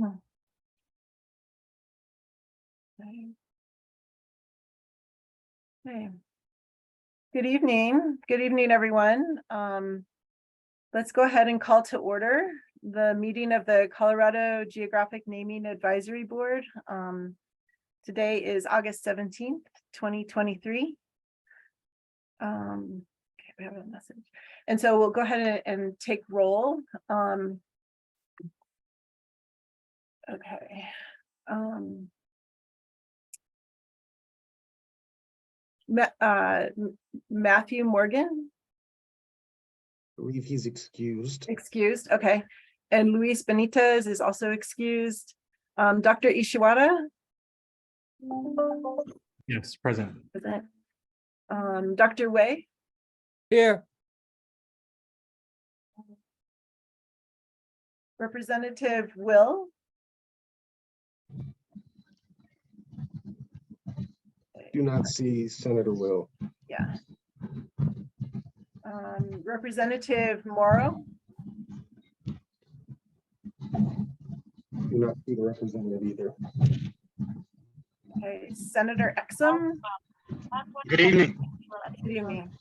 Okay. Good evening. Good evening, everyone. Let's go ahead and call to order the meeting of the Colorado Geographic Naming Advisory Board. Today is August 17th, 2023. Okay, we have a message. And so we'll go ahead and take roll. Okay. Matthew Morgan. I believe he's excused. Excused, okay. And Luis Benitez is also excused. Dr. Ishiwara? Yes, present. Present. Dr. Wei? Here. Representative Will? Do not see Senator Will. Yeah. Representative Morrow? Do not see the representative either. Okay, Senator Exum? Good evening. Good evening.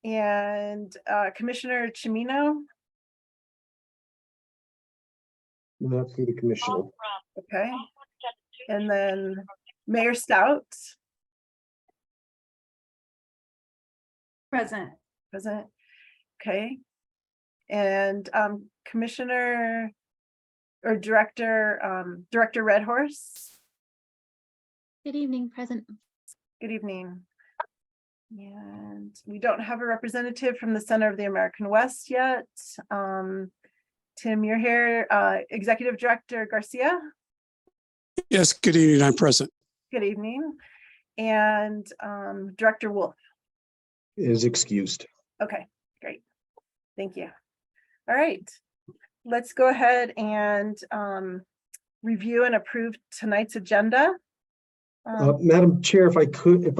And Commissioner Chimino? Do not see the commissioner. Okay. And then Mayor Stout? Present. Present. Okay. And Commissioner or Director Red Horse? Good evening, present. Good evening. And we don't have a representative from the Center of the American West yet. Tim, you're here. Executive Director Garcia? Yes, good evening. I'm present. Good evening. And Director Wolf? Is excused. Okay, great. Thank you. All right. Let's go ahead and review and approve tonight's agenda. Madam Chair, if I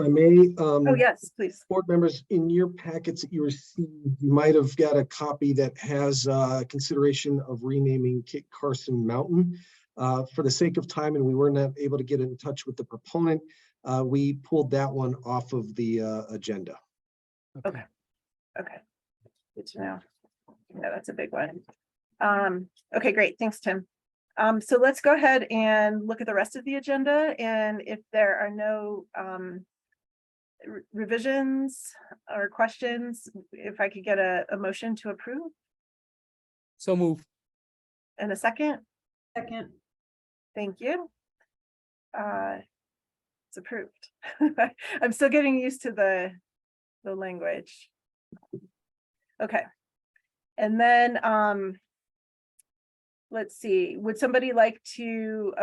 may. Oh, yes, please. Board members, in your packets that you received, you might have got a copy that has consideration of renaming Kit Carson Mountain. For the sake of time, and we were not able to get in touch with the proponent, we pulled that one off of the agenda. Okay. Okay. Good to know. Yeah, that's a big one. Okay, great. Thanks, Tim. So let's go ahead and look at the rest of the agenda. And if there are no revisions or questions, if I could get a motion to approve. So move. And a second. Second. Thank you. It's approved. I'm still getting used to the language. Okay. And then let's see, would somebody like to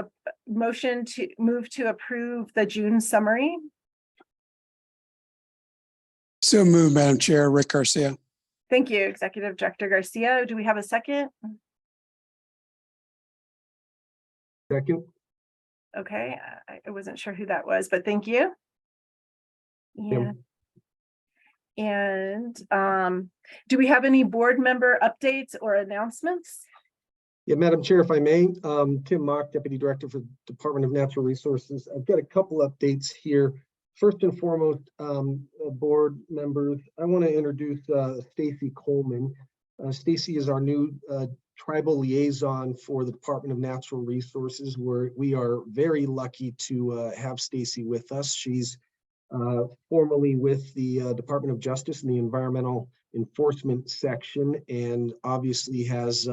motion to move to approve the June summary? So move, Madam Chair. Rick Garcia. Thank you, Executive Director Garcia. Do we have a second? Second. Okay, I wasn't sure who that was, but thank you. Yeah. And do we have any board member updates or announcements? Yeah, Madam Chair, if I may, Tim Mock, Deputy Director for the Department of Natural Resources. I've got a couple updates here. First and foremost, board members, I want to introduce Stacy Coleman. Stacy is our new tribal liaison for the Department of Natural Resources, where we are very lucky to have Stacy with us. She's formerly with the Department of Justice in the Environmental Enforcement section, and obviously has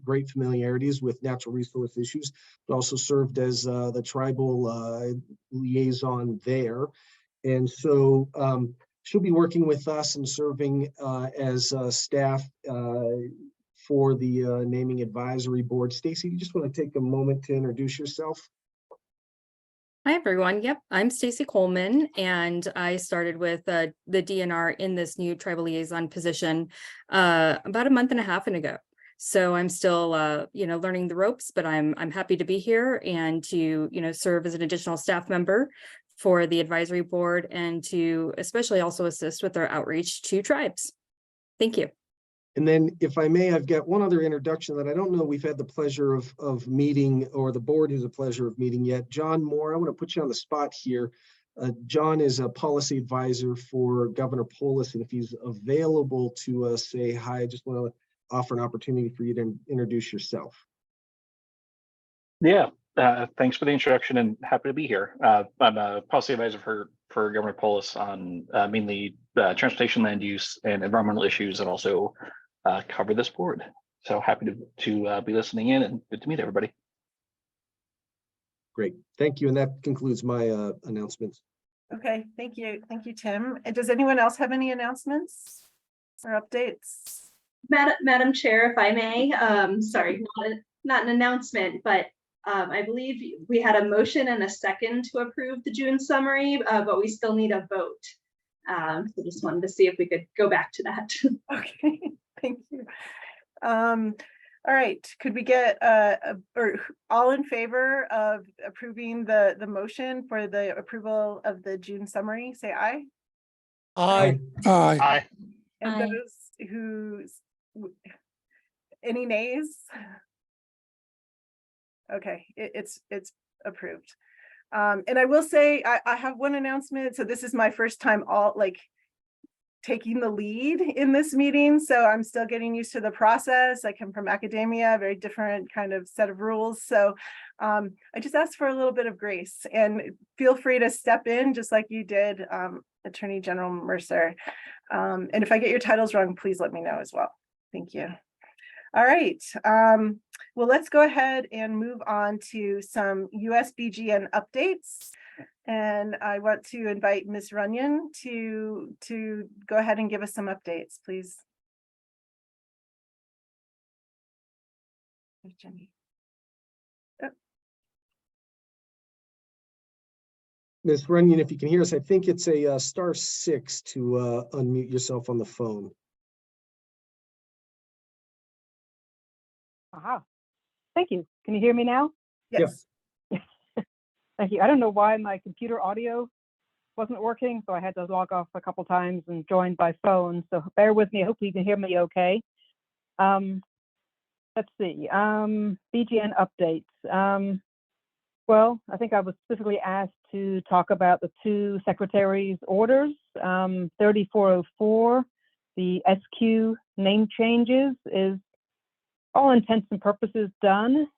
great familiarities with natural resource issues, but also served as the tribal liaison there. And so she'll be working with us and serving as staff for the Naming Advisory Board. Stacy, you just want to take a moment to introduce yourself? Hi, everyone. Yep, I'm Stacy Coleman, and I started with the DNR in this new tribal liaison position about a month and a half ago. So I'm still, learning the ropes, but I'm happy to be here and to, serve as an additional staff member for the advisory board and to especially also assist with our outreach to tribes. Thank you. And then if I may, I've got one other introduction that I don't know we've had the pleasure of meeting, or the board has the pleasure of meeting yet. John Moore, I want to put you on the spot here. John is a policy advisor for Governor Polis, and if he's available to say hi, I just want to offer an opportunity for you to introduce yourself. Yeah, thanks for the introduction and happy to be here. I'm a policy advisor for Governor Polis on mainly transportation, land use, and environmental issues, and also cover this board. So happy to be listening in, and good to meet everybody. Great, thank you. And that concludes my announcements. Okay, thank you. Thank you, Tim. And does anyone else have any announcements or updates? Madam Chair, if I may, sorry, not an announcement, but I believe we had a motion and a second to approve the June summary, but we still need a vote. So just wanted to see if we could go back to that. Okay, thank you. All right, could we get or all in favor of approving the motion for the approval of the June summary, say aye. Aye. Aye. And Aye. those any nays? Okay, it's approved. And I will say I have one announcement. So this is my first time taking the lead in this meeting. So I'm still getting used to the process. I come from academia, very different kind of set of rules. So I just ask for a little bit of grace, and feel free to step in just like you did, Attorney General Mercer. And if I get your titles wrong, please let me know as well. Thank you. All right. Well, let's go ahead and move on to some USBGN updates. And I want to invite Ms. Runyon to go ahead and give us some updates, please. There's Jenny. Oh. Ms. Runyon, if you can hear us, I think it's a *6 to unmute yourself on the phone. Aha. Thank you. Can you hear me now? Yes. Thank you. I don't know why my computer audio wasn't working, so I had to log off a couple times and join by phone. So bear with me. Hopefully you can hear me okay. Let's see. BGN updates. Well, I think I was specifically asked to talk about the two secretaries' orders. 3404, the SQ name changes, is all intents and purposes done.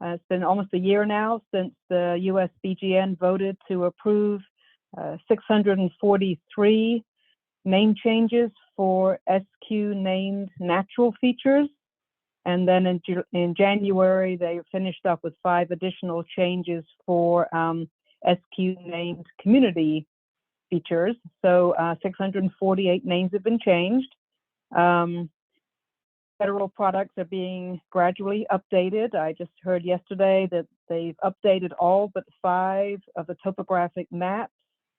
It's been almost a year now since the USBGN voted to approve 643 name changes for SQ named natural features. And then in January, they finished up with 5 additional changes for SQ named community features. So 648 names have been changed. Federal products are being gradually updated. I just heard yesterday that they've updated all but 5 of the topographic maps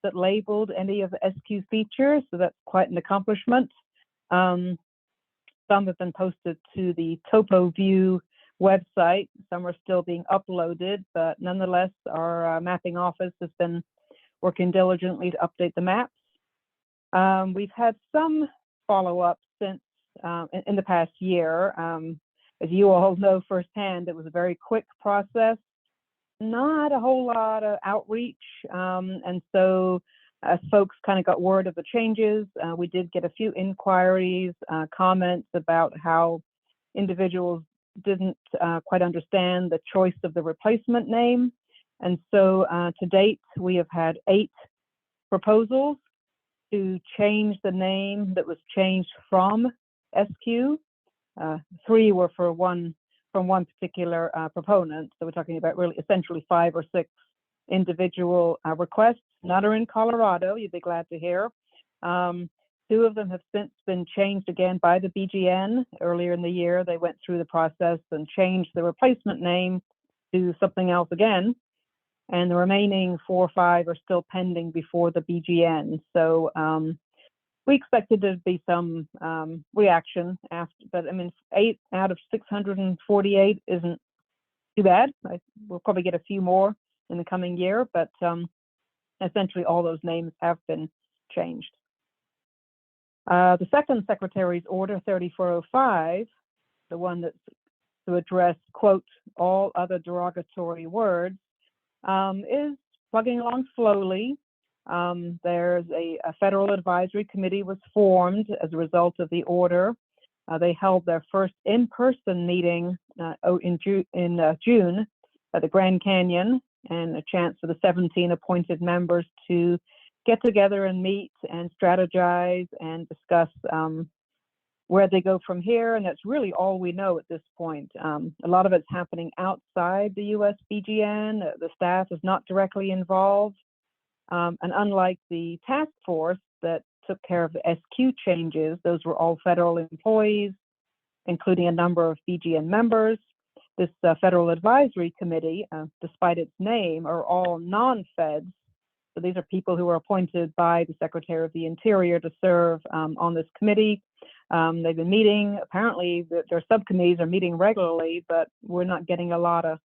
that labeled any of the SQ features, so that's quite an accomplishment. Some have been posted to the TopoView website. Some are still being uploaded, but nonetheless, our mapping office has been working diligently to update the maps. We've had some follow-up since in the past year. As you all know firsthand, it was a very quick process, not a whole lot of outreach. And so as folks kind of got word of the changes, we did get a few inquiries, comments about how individuals didn't quite understand the choice of the replacement name. And so to date, we have had 8 proposals to change the name that was changed from SQ. 3 were from one particular proponent. So we're talking about really essentially 5 or 6 individual requests. None are in Colorado, you'd be glad to hear. 2 of them have since been changed again by the BGN. Earlier in the year, they went through the process and changed the replacement name to something else again. And the remaining 4 or 5 are still pending before the BGN. So we expected there to be some reaction after, but I mean, 8 out of 648 isn't too bad. We'll probably get a few more in the coming year, but essentially all those names have been changed. The second Secretary's Order 3405, the one that's to address, quote, all other derogatory words, is plugging along slowly. There's a federal advisory committee was formed as a result of the order. They held their first in-person meeting in June at the Grand Canyon, and a chance for the 17 appointed members to get together and meet and strategize and discuss where they go from here. And that's really all we know at this point. A lot of it's happening outside the USBGN. The staff is not directly involved. And unlike the task force that took care of the SQ changes, those were all federal employees, including a number of BGN members. This federal advisory committee, despite its name, are all non-feds. So these are people who are appointed by the Secretary of the Interior to serve on this committee. They've been meeting, apparently their subcommittees are meeting regularly, but we're not getting a lot of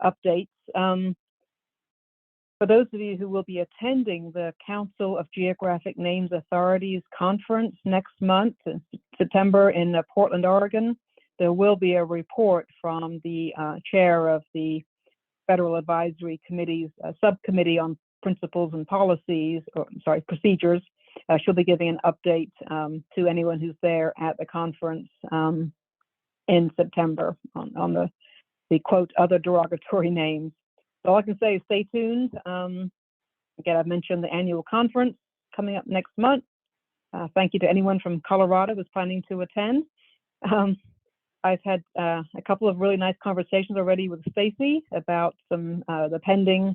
updates. For those of you who will be attending the Council of Geographic Names Authorities conference next month in September in Portland, Oregon, there will be a report from the chair of the Federal Advisory Committee's subcommittee on principles and policies, or sorry, procedures. She'll be giving an update to anyone who's there at the conference in September on the quote, other derogatory names. So all I can say is stay tuned. Again, I've mentioned the annual conference coming up next month. Thank you to anyone from Colorado who's planning to attend. I've had a couple of really nice conversations already with Stacy about some the pending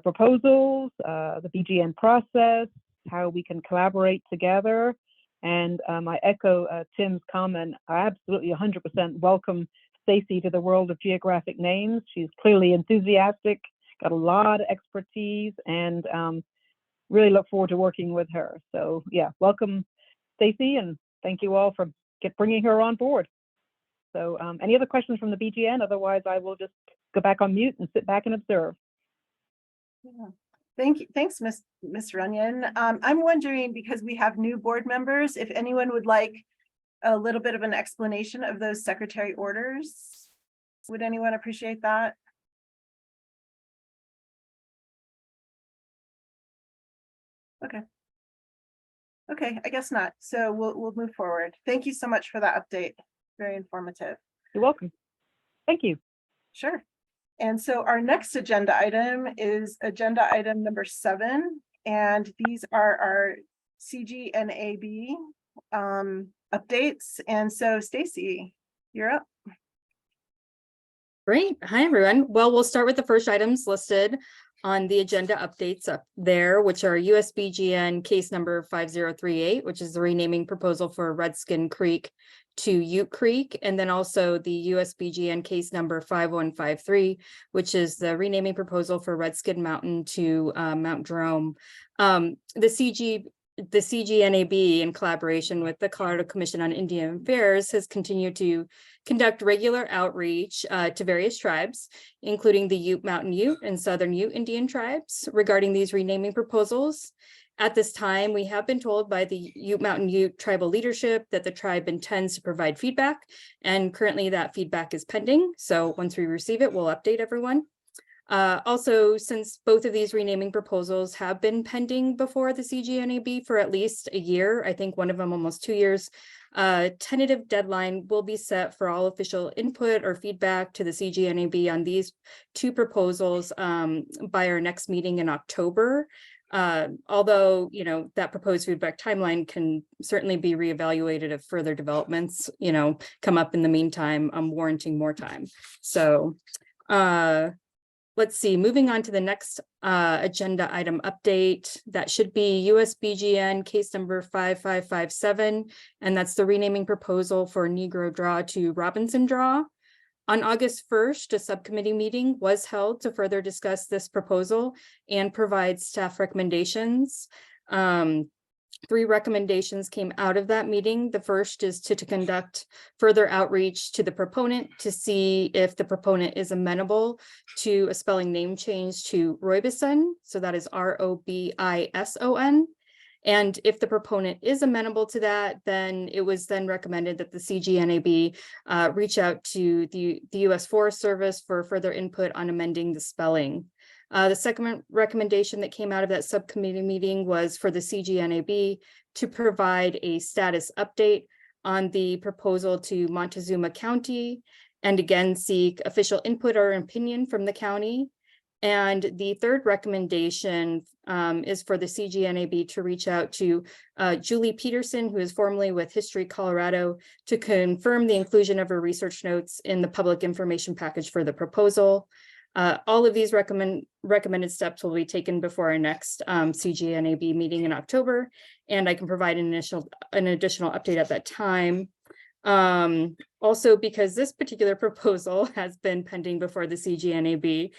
proposals, the BGN process, how we can collaborate together. And I echo Tim's comment. I absolutely 100% welcome Stacy to the world of geographic names. She's clearly enthusiastic, got a lot of expertise, and really look forward to working with her. So yeah, welcome Stacy, and thank you all for bringing her on board. So any other questions from the BGN? Otherwise, I will just go back on mute and sit back and observe. Yeah. Thank you. Thanks, Ms. Runyon. I'm wondering, because we have new board members, if anyone would like a little bit of an explanation of those secretary orders. Would anyone appreciate that? Okay. Okay, I guess not. So we'll move forward. Thank you so much for that update. Very informative. You're welcome. Thank you. Sure. And so our next agenda item is agenda item number 7. And these are our CGNAB updates. And so Stacy, you're up. Great. Hi, everyone. Well, we'll start with the first items listed on the agenda updates up there, which are USBGN case number 5038, which is the renaming proposal for Redskin Creek to Ute Creek, and then also the USBGN case number 5153, which is the renaming proposal for Redskin Mountain to Mount Jerome. The CGNAB, in collaboration with the Colorado Commission on Indian Affairs, has continued to conduct regular outreach to various tribes, including the Ute Mountain Ute and Southern Ute Indian tribes, regarding these renaming proposals. At this time, we have been told by the Ute Mountain Ute tribal leadership that the tribe intends to provide feedback, and currently that feedback is pending. So once we receive it, we'll update everyone. Also, since both of these renaming proposals have been pending before the CGNAB for at least a year, I think one of them almost 2 years, tentative deadline will be set for all official input or feedback to the CGNAB on these two proposals by our next meeting in October. Although, you know, that proposed feedback timeline can certainly be reevaluated if further developments, you know, come up in the meantime, warranting more time. So, let's see, moving on to the next agenda item update, that should be USBGN case number 5557, and that's the renaming proposal for Negro Draw to Robinson Draw. On August 1st, a subcommittee meeting was held to further discuss this proposal and provide staff recommendations. 3 recommendations came out of that meeting. The first is to conduct further outreach to the proponent to see if the proponent is amenable to a spelling name change to Roybison. So that is Robison. And if the proponent is amenable to that, then it was then recommended that the CGNAB reach out to the U.S. Forest Service for further input on amending the spelling. The second recommendation that came out of that subcommittee meeting was for the CGNAB to provide a status update on the proposal to Montezuma County, and again seek official input or opinion from the county. And the third recommendation is for the CGNAB to reach out to Julie Peterson, who is formerly with History Colorado, to confirm the inclusion of her research notes in the public information package for the proposal. All of these recommended steps will be taken before our next CGNAB meeting in October, and I can provide an additional update at that time. Also, because this particular proposal has been pending before the CGNAB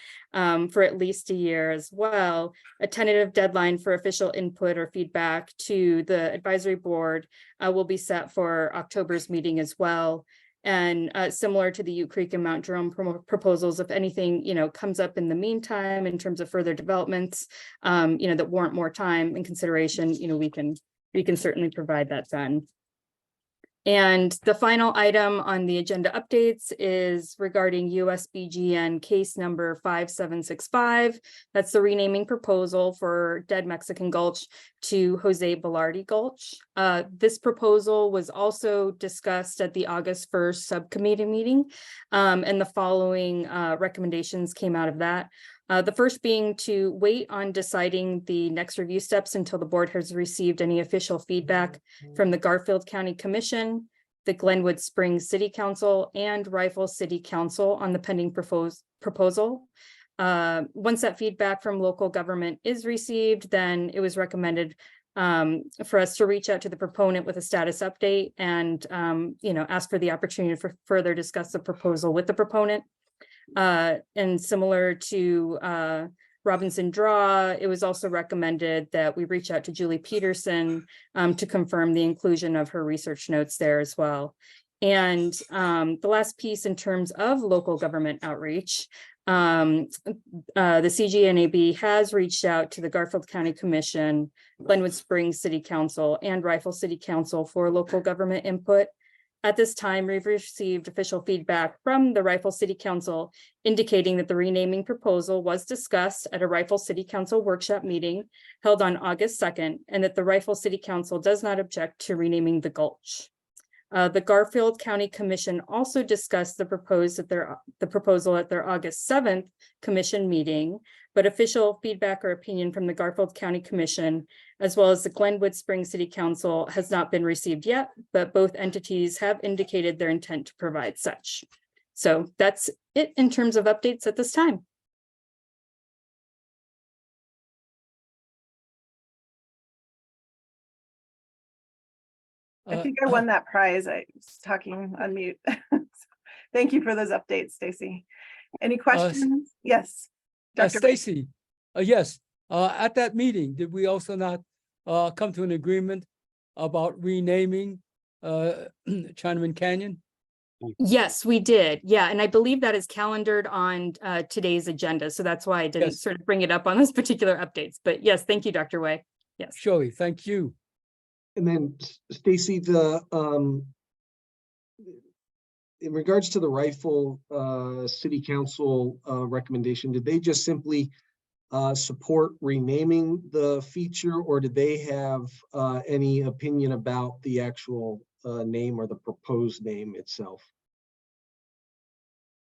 for at least a year as well, a tentative deadline for official input or feedback to the advisory board will be set for October's meeting as well. And similar to the Ute Creek and Mount Jerome proposals, if anything, comes up in the meantime in terms of further developments, that warrant more time and consideration, we can certainly provide that then. And the final item on the agenda updates is regarding USBGN case number 5765. That's the renaming proposal for Dead Mexican Gulch to Jose Velarde Gulch. This proposal was also discussed at the August 1st subcommittee meeting, and the following recommendations came out of that. The first being to wait on deciding the next review steps until the board has received any official feedback from the Garfield County Commission, the Glenwood Springs City Council, and Rifle City Council on the pending proposal. Once that feedback from local government is received, then it was recommended for us to reach out to the proponent with a status update and ask for the opportunity for further discuss the proposal with the proponent. And similar to Robinson Draw, it was also recommended that we reach out to Julie Peterson to confirm the inclusion of her research notes there as well. And the last piece in terms of local government outreach, the CGNAB has reached out to the Garfield County Commission, Glenwood Springs City Council, and Rifle City Council for local government input. At this time, we've received official feedback from the Rifle City Council indicating that the renaming proposal was discussed at a Rifle City Council workshop meeting held on August 2nd, and that the Rifle City Council does not object to renaming the Gulch. The Garfield County Commission also discussed the proposal at their August 7th commission meeting, but official feedback or opinion from the Garfield County Commission, as well as the Glenwood Springs City Council, has not been received yet, but both entities have indicated their intent to provide such. So that's it in terms of updates at this time. I think I won that prize. I was talking on mute. Thank you for those updates, Stacy. Any questions? Yes. Dr. Stacy, yes. At that meeting, did we also not come to an agreement about renaming Chinaman Canyon? Yes, we did. Yeah, and I believe that is calendared on today's agenda. So that's why I didn't sort of bring it up on those particular updates. But yes, thank you, Dr. Wei. Yes. Surely, thank you. And then Stacy, in regards to the Rifle City Council recommendation, did they just simply support renaming the feature, or did they have any opinion about the actual name or the proposed name itself?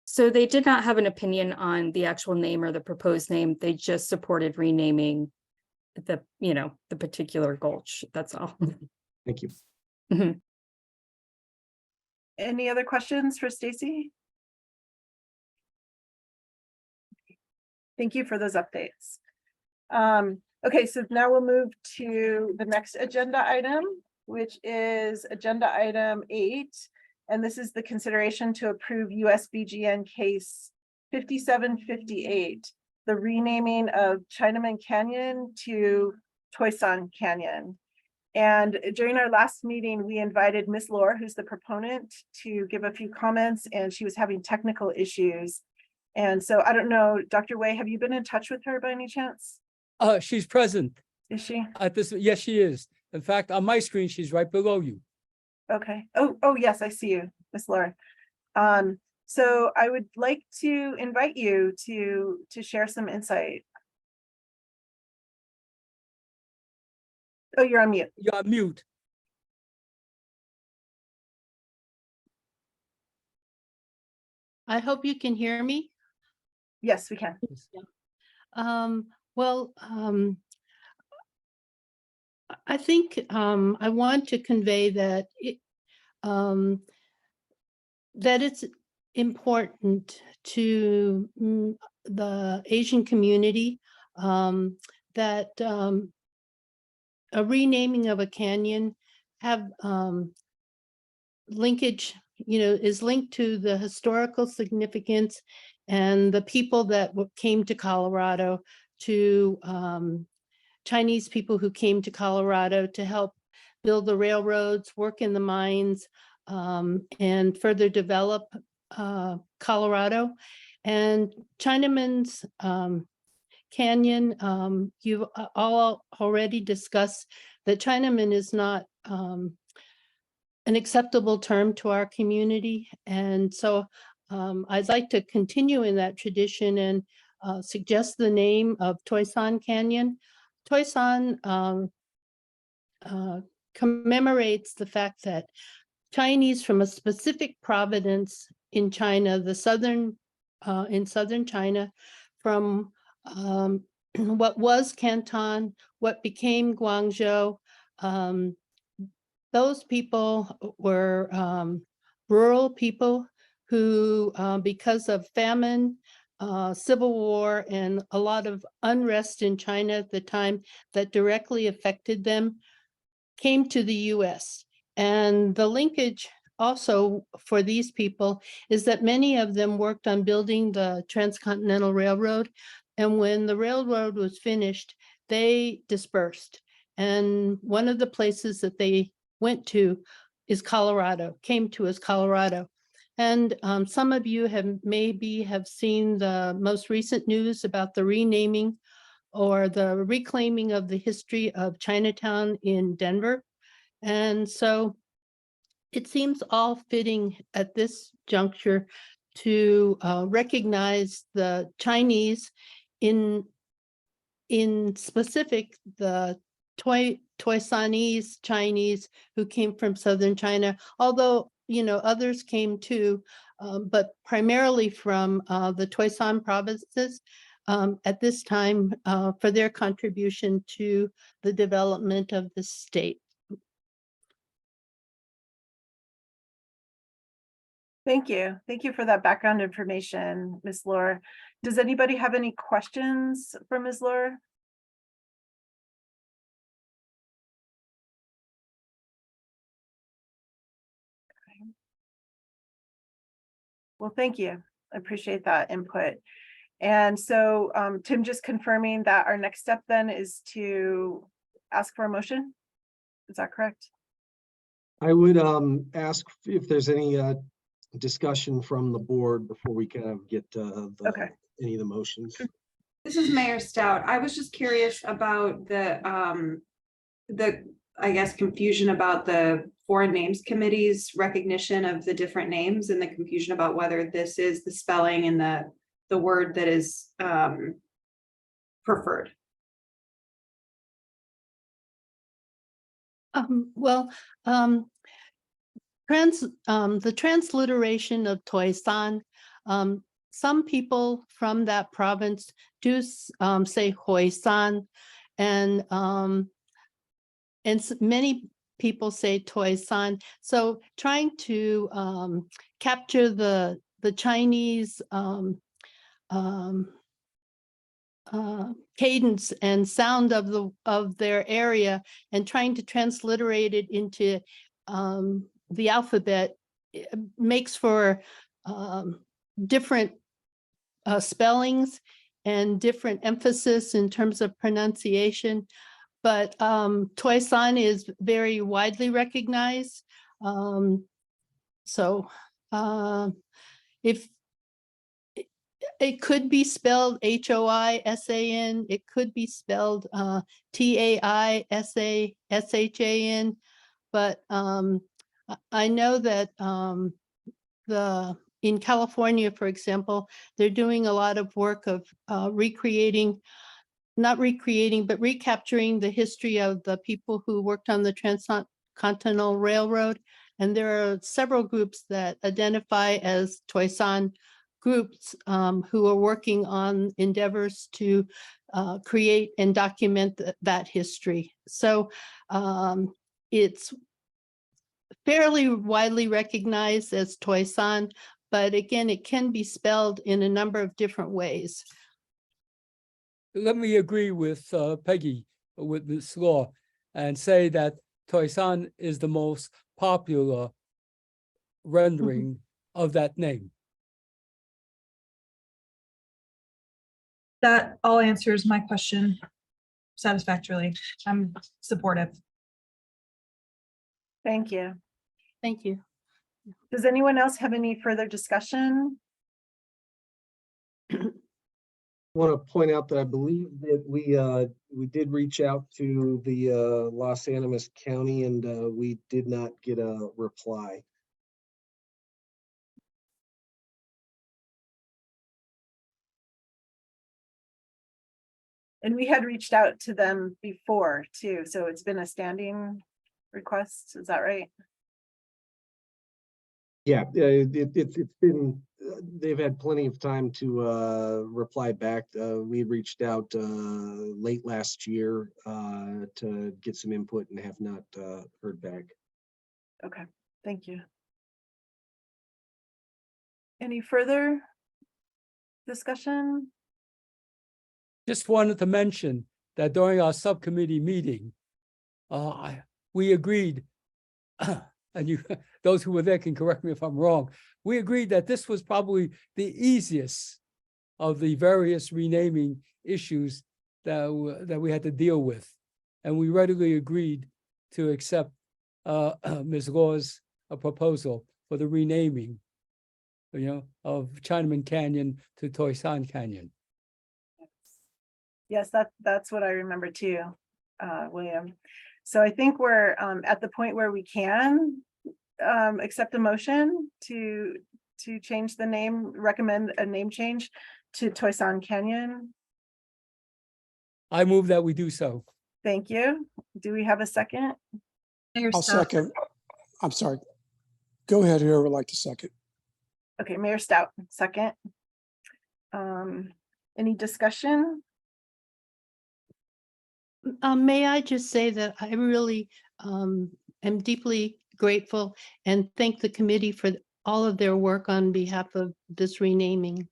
So they did not have an opinion on the actual name or the proposed name. They just supported renaming the particular gulch. That's all. Thank you. Mhm. Any other questions for Stacy? Thank you for those updates. Okay, so now we'll move to the next agenda item, which is agenda item 8. And this is the consideration to approve USBGN case 5758, the renaming of Chinaman Canyon to Toisan Canyon. And during our last meeting, we invited Ms. Lore, who's the proponent, to give a few comments, and she was having technical issues. And so I don't know, Dr. Wei, have you been in touch with her by any chance? She's present. Is she? At this, yes, she is. In fact, on my screen, she's right below you. Okay. Oh, yes, I see you, Miss Laura. So I would like to invite you to share some insight. Oh, you're on mute. You're on mute. I hope you can hear me. Yes, we can. Well, I think I want to convey that that it's important to the Asian community that a renaming of a canyon have linkage, is linked to the historical significance and the people that came to Colorado, to Chinese people who came to Colorado to help build the railroads, work in the mines, and further develop Colorado. And Chinaman's Canyon, you've all already discussed that Chinaman is not an acceptable term to our community. And so I'd like to continue in that tradition and suggest the name of Toisan Canyon. Toisan commemorates the fact that Chinese from a specific province in China, in southern China, from what was Canton, what became Guangzhou, those people were rural people who, because of famine, civil war, and a lot of unrest in China at the time that directly affected them, came to the US. And the linkage also for these people is that many of them worked on building the Transcontinental Railroad. And when the railroad was finished, they dispersed. And one of the places that they went to is Colorado, came to as Colorado. And some of you maybe have seen the most recent news about the renaming or the reclaiming of the history of Chinatown in Denver. And so it seems all fitting at this juncture to recognize the Chinese, in specific the Toisanese Chinese who came from southern China, although others came too, but primarily from the Toisan provinces at this time for their contribution to the development of the state. Thank you. Thank you for that background information, Ms. Laura. Does anybody have any questions for Ms. Laura? Okay. Well, thank you. I appreciate that input. And so Tim, just confirming that our next step then is to ask for a motion. Is that correct? I would ask if there's any discussion from the board before we kind of get any of the motions. This is Mayor Stout. I was just curious about the I guess confusion about the Foreign Names Committee's recognition of the different names, and the confusion about whether this is the spelling and the word that is preferred. The transliteration of Toisan, some people from that province do say Hoisan, and many people say Toisan. So trying to capture the Chinese cadence and sound of their area, and trying to transliterate it into the alphabet makes for different spellings and different emphasis in terms of pronunciation. But Toisan is very widely recognized. So if it could be spelled Hoisan. It could be spelled Taisashan. But I know that in California, for example, they're doing a lot of work of not recreating, but recapturing the history of the people who worked on the Transcontinental Railroad. And there are several groups that identify as Toisan groups who are working on endeavors to create and document that history. So it's fairly widely recognized as Toisan, but again, it can be spelled in a number of different ways. Let me agree with Peggy, with Ms. Law, and say that Toisan is the most popular rendering of that name. That all answers my question satisfactorily. I'm supportive. Thank you. Thank you. Does anyone else have any further discussion? Want to point out that I believe that we did reach out to the Los Animas County and we did not get a reply. And we had reached out to them before too, so it's been a standing request, is that right? Yeah, it's been, they've had plenty of time to reply back. We reached out late last year to get some input and have not heard back. Okay, thank you. Any further discussion? Just wanted to mention that during our subcommittee meeting, we agreed, and you, those who were there can correct me if I'm wrong, we agreed that this was probably the easiest of the various renaming issues that we had to deal with. And we readily agreed to accept Ms. Law's proposal for the renaming, of Chinaman Canyon to Toisan Canyon. Yes, that's what I remember too, William. So I think we're at the point where we can accept a motion to change the name, recommend a name change to Toisan Canyon. I move that we do so. Thank you. Do we have a second? I'll second. I'm sorry. Go ahead, whoever would like to second. Okay, Mayor Stout, second. Any discussion? May I just say that I really am deeply grateful and thank the committee for all of their work on behalf of this renaming.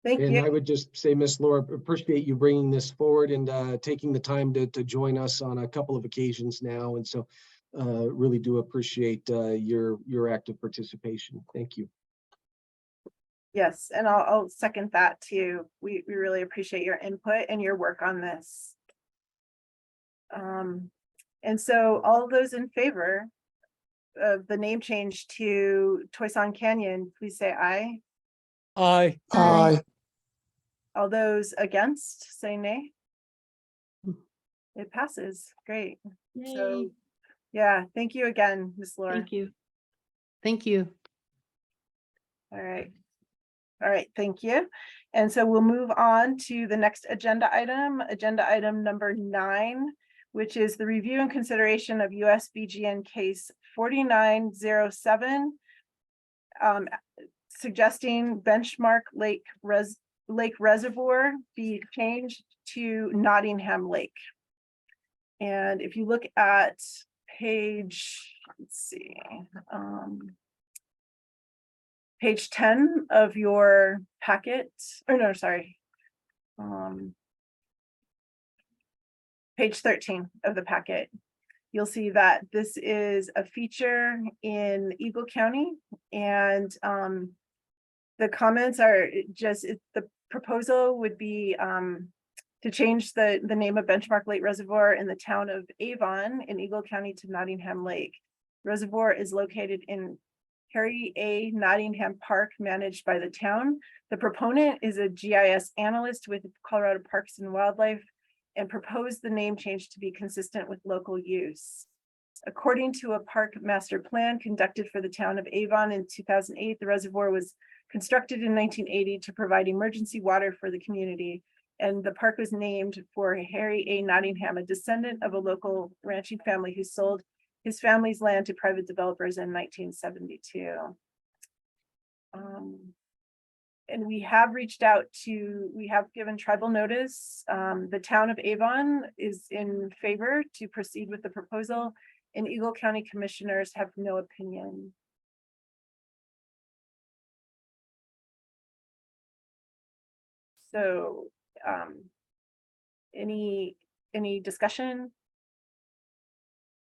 Thank And you. I would just say, Ms. Laura, appreciate you bringing this forward and taking the time to join us on a couple of occasions now. And so really do appreciate your active participation. Thank you. Yes, and I'll second that too. We really appreciate your input and your work on this. And so all those in favor of the name change to Toisan Canyon, please say aye. Aye. Aye. All those against, say nay. It passes. Great. So, yeah, thank you again, Ms. Laura. Thank you. Thank you. All right. All right, thank you. And so we'll move on to the next agenda item number 9, which is the review and consideration of USBGN case 4907, suggesting benchmark Lake Reservoir be changed to Nottingham Lake. And if you look at page, let's see, page 10 of your packet, or no, sorry, page 13 of the packet, you'll see that this is a feature in Eagle County, and the comments are just, the proposal would be to change the name of Benchmark Lake Reservoir in the town of Avon in Eagle County to Nottingham Lake. Reservoir is located in Harry A. Nottingham Park managed by the town. The proponent is a GIS analyst with Colorado Parks and Wildlife and proposed the name change to be consistent with local use. According to a park master plan conducted for the town of Avon in 2008, the reservoir was constructed in 1980 to provide emergency water for the community. And the park was named for Harry A. Nottingham, a descendant of a local ranching family who sold his family's land to private developers in 1972. And we have reached out to, we have given tribal notice. The town of Avon is in favor to proceed with the proposal, and Eagle County commissioners have no opinion. So any discussion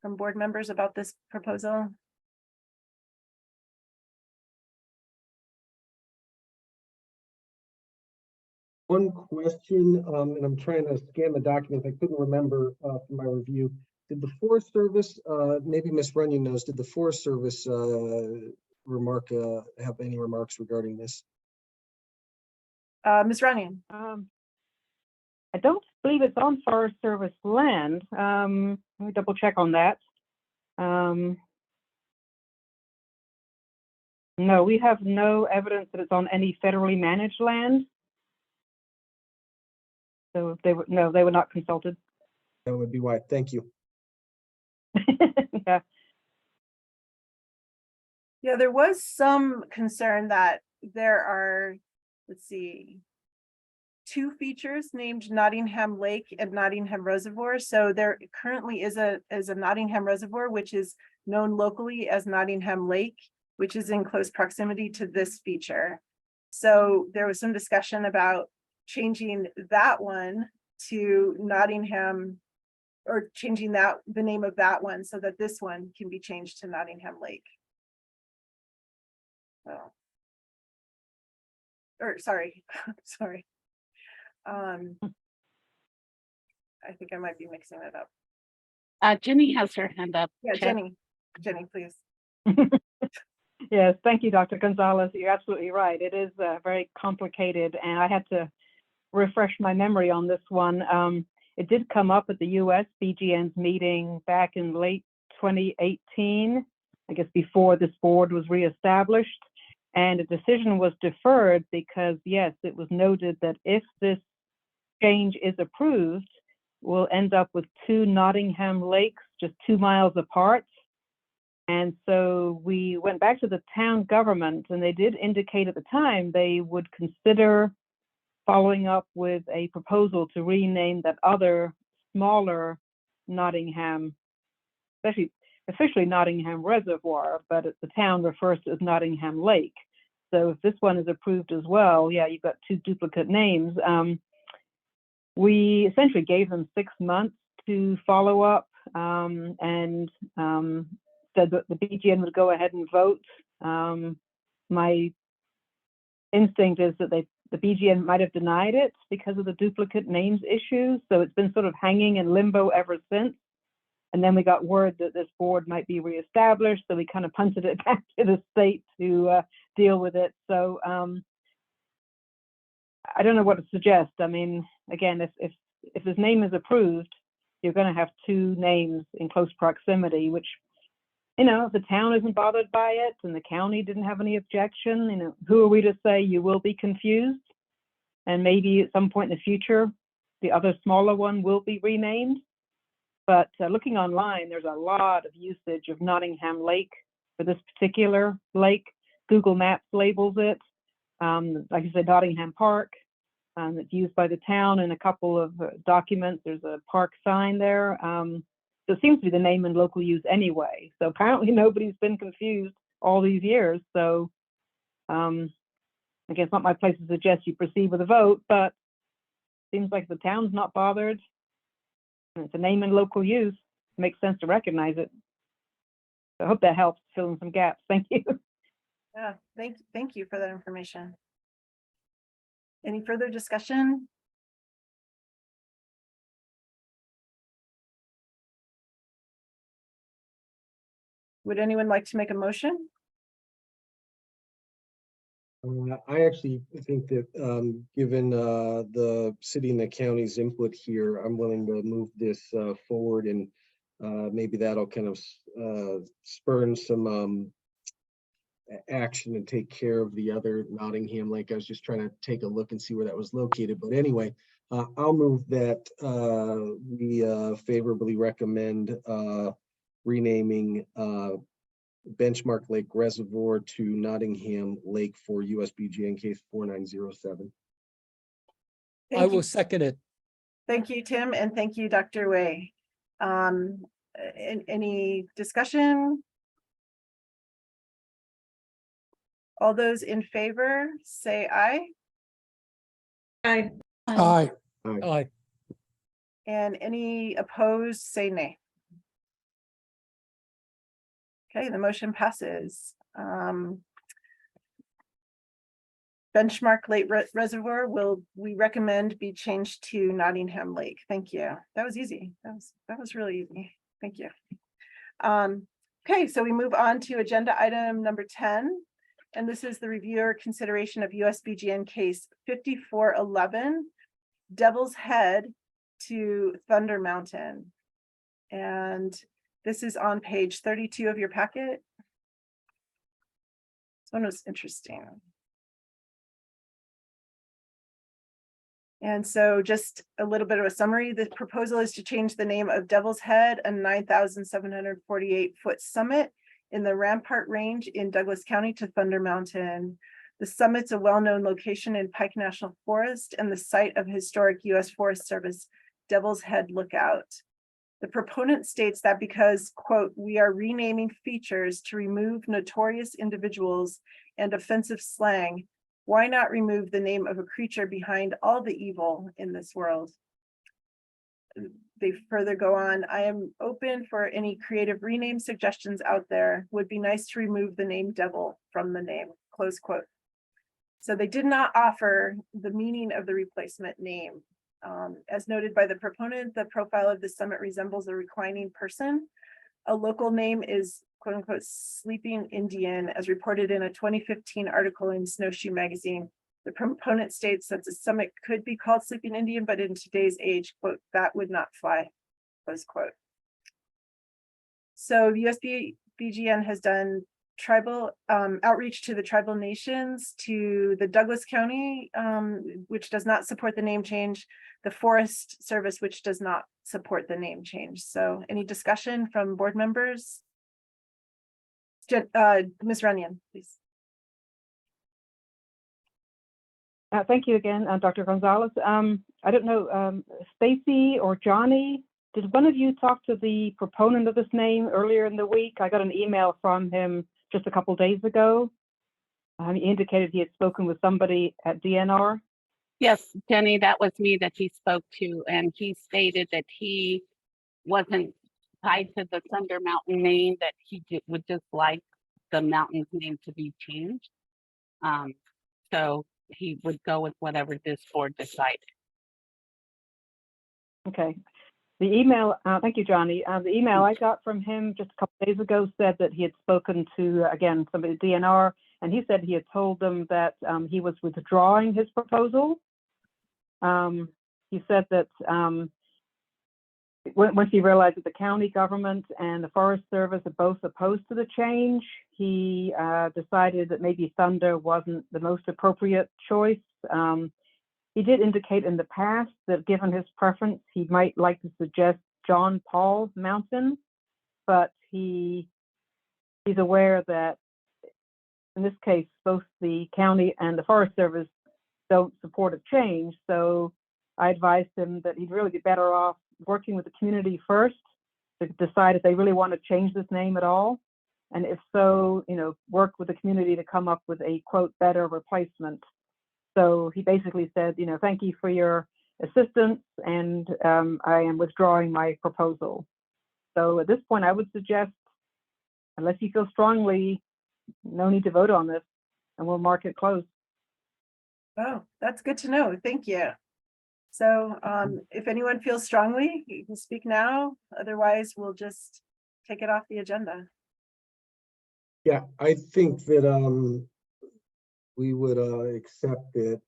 from board members about this proposal? One question, and I'm trying to scan the documents. I couldn't remember from my review. Did the Forest Service, maybe Ms. Runyon knows, did the Forest Service have any remarks regarding this? Ms. Runyon. I don't believe it's on Forest Service land. Let me double check on that. No, we have no evidence that it's on any federally managed land. So they were not consulted. That would be why. Thank you. Yeah. Yeah, there was some concern that there are, let's see, 2 features named Nottingham Lake and Nottingham Reservoir. So there currently is a Nottingham Reservoir, which is known locally as Nottingham Lake, which is in close proximity to this feature. So there was some discussion about changing that one to Nottingham, or changing the name of that one so that this one can be changed to Nottingham Lake. Oh. Or sorry, sorry. I think I might be mixing it up. Jenny has her hand up. Yeah, Chair. Jenny, please. Yes, thank you, Dr. Gonzalez. You're absolutely right. It is very complicated, and I had to refresh my memory on this one. It did come up at the USBGN's meeting back in late 2018, I guess before this board was reestablished, and a decision was deferred because, yes, it was noted that if this change is approved, we'll end up with 2 Nottingham lakes just 2 miles apart. And so we went back to the town government, and they did indicate at the time they would consider following up with a proposal to rename that other smaller Nottingham, officially Nottingham Reservoir, but the town refers to it as Nottingham Lake. So if this one is approved as well, yeah, you've got 2 duplicate names. We essentially gave them 6 months to follow up, and said that the BGN would go ahead and vote. My instinct is that the BGN might have denied it because of the duplicate names issue. So it's been sort of hanging in limbo ever since. And then we got word that this board might be reestablished. So we kind of punted it back to the state to deal with it. So I don't know what to suggest. I mean, again, if this name is approved, you're going to have 2 names in close proximity, which, you know, if the town isn't bothered by it and the county didn't have any objection, you know, who are we to say you will be confused? And maybe at some point in the future, the other smaller one will be renamed. But looking online, there's a lot of usage of Nottingham Lake for this particular lake. Google Maps labels it. Like I said, Nottingham Park. It's used by the town in a couple of documents. There's a park sign there. So it seems to be the name in local use anyway. So apparently nobody's been confused all these years. So again, it's not my place to suggest you proceed with a vote, but seems like the town's not bothered. And it's a name in local use. It makes sense to recognize it. So I hope that helps fill in some gaps. Thank you. Yeah, thank you for that information. Any further discussion? Would anyone like to make a motion? I actually think that, given the city and the county's input here, I'm willing to move this forward, and maybe that'll kind of spurn some action and take care of the other Nottingham Lake. I was just trying to take a look and see where that was located. But anyway, I'll move that we favorably recommend renaming Benchmark Lake Reservoir to Nottingham Lake for USBGN case 4907. I Thank will you. second it. Thank you, Tim, and thank you, Dr. Wei. Any discussion? All those in favor, say aye. Aye. Aye. Aye. And any opposed, say nay. Okay, the motion passes. Benchmark Lake Reservoir we recommend be changed to Nottingham Lake. Thank you. That was easy. That was really easy. Thank you. Okay, so we move on to agenda item number 10. And this is the review or consideration of USBGN case 5411, Devil's Head to Thunder Mountain. And this is on page 32 of your packet. This one was interesting. And so just a little bit of a summary, the proposal is to change the name of Devil's Head, a 9,748-foot summit in the Rampart Range in Douglas County, to Thunder Mountain. The summit's a well-known location in Pike National Forest and the site of historic U.S. Forest Service Devil's Head Lookout. The proponent states that because, quote, we are renaming features to remove notorious individuals and offensive slang, why not remove the name of a creature behind all the evil in this world? They further go on, I am open for any creative rename suggestions out there. Would be nice to remove the name devil from the name, close quote. So they did not offer the meaning of the replacement name. As noted by the proponent, the profile of the summit resembles a reclining person. A local name is quote unquote Sleeping Indian, as reported in a 2015 article in Snowshoe magazine. The proponent states that the summit could be called Sleeping Indian, but in today's age, quote, that would not fly, close quote. So USBGN has done tribal outreach to the tribal nations, to the Douglas County, which does not support the name change, the Forest Service, which does not support the name change. So any discussion from board members? Ms. Runyon, please. Thank you again, Dr. Gonzalez. I don't know, Stacy or Johnny, did one of you talk to the proponent of this name earlier in the week? I got an email from him just a couple days ago. He indicated he had spoken with somebody at DNR. Yes, Jenny, that was me that he spoke to, and he stated that he wasn't tied to the Thunder Mountain name, that he would just like the mountain's name to be changed. So he would go with whatever this board decided. Okay. The email, thank you, Johnny. The email I got from him just a couple days ago said that he had spoken to, again, somebody at DNR, and he said he had told them that he was withdrawing his proposal. He said that once he realized that the county government and the Forest Service are both opposed to the change, he decided that maybe Thunder wasn't the most appropriate choice. He did indicate in the past that given his preference, he might like to suggest John Paul Mountain, but he's aware that in this case, both the county and the Forest Service don't support a change. So I advised him that he'd really be better off working with the community first to decide if they really want to change this name at all. And if so, work with the community to come up with a quote better replacement. So he basically said, thank you for your assistance, and I am withdrawing my proposal. So at this point, I would suggest, unless you feel strongly, no need to vote on this, and we'll mark it closed. Oh, that's good to know. Thank you. So if anyone feels strongly, you can speak now. Otherwise, we'll just take it off the agenda. Yeah, I think that we would accept that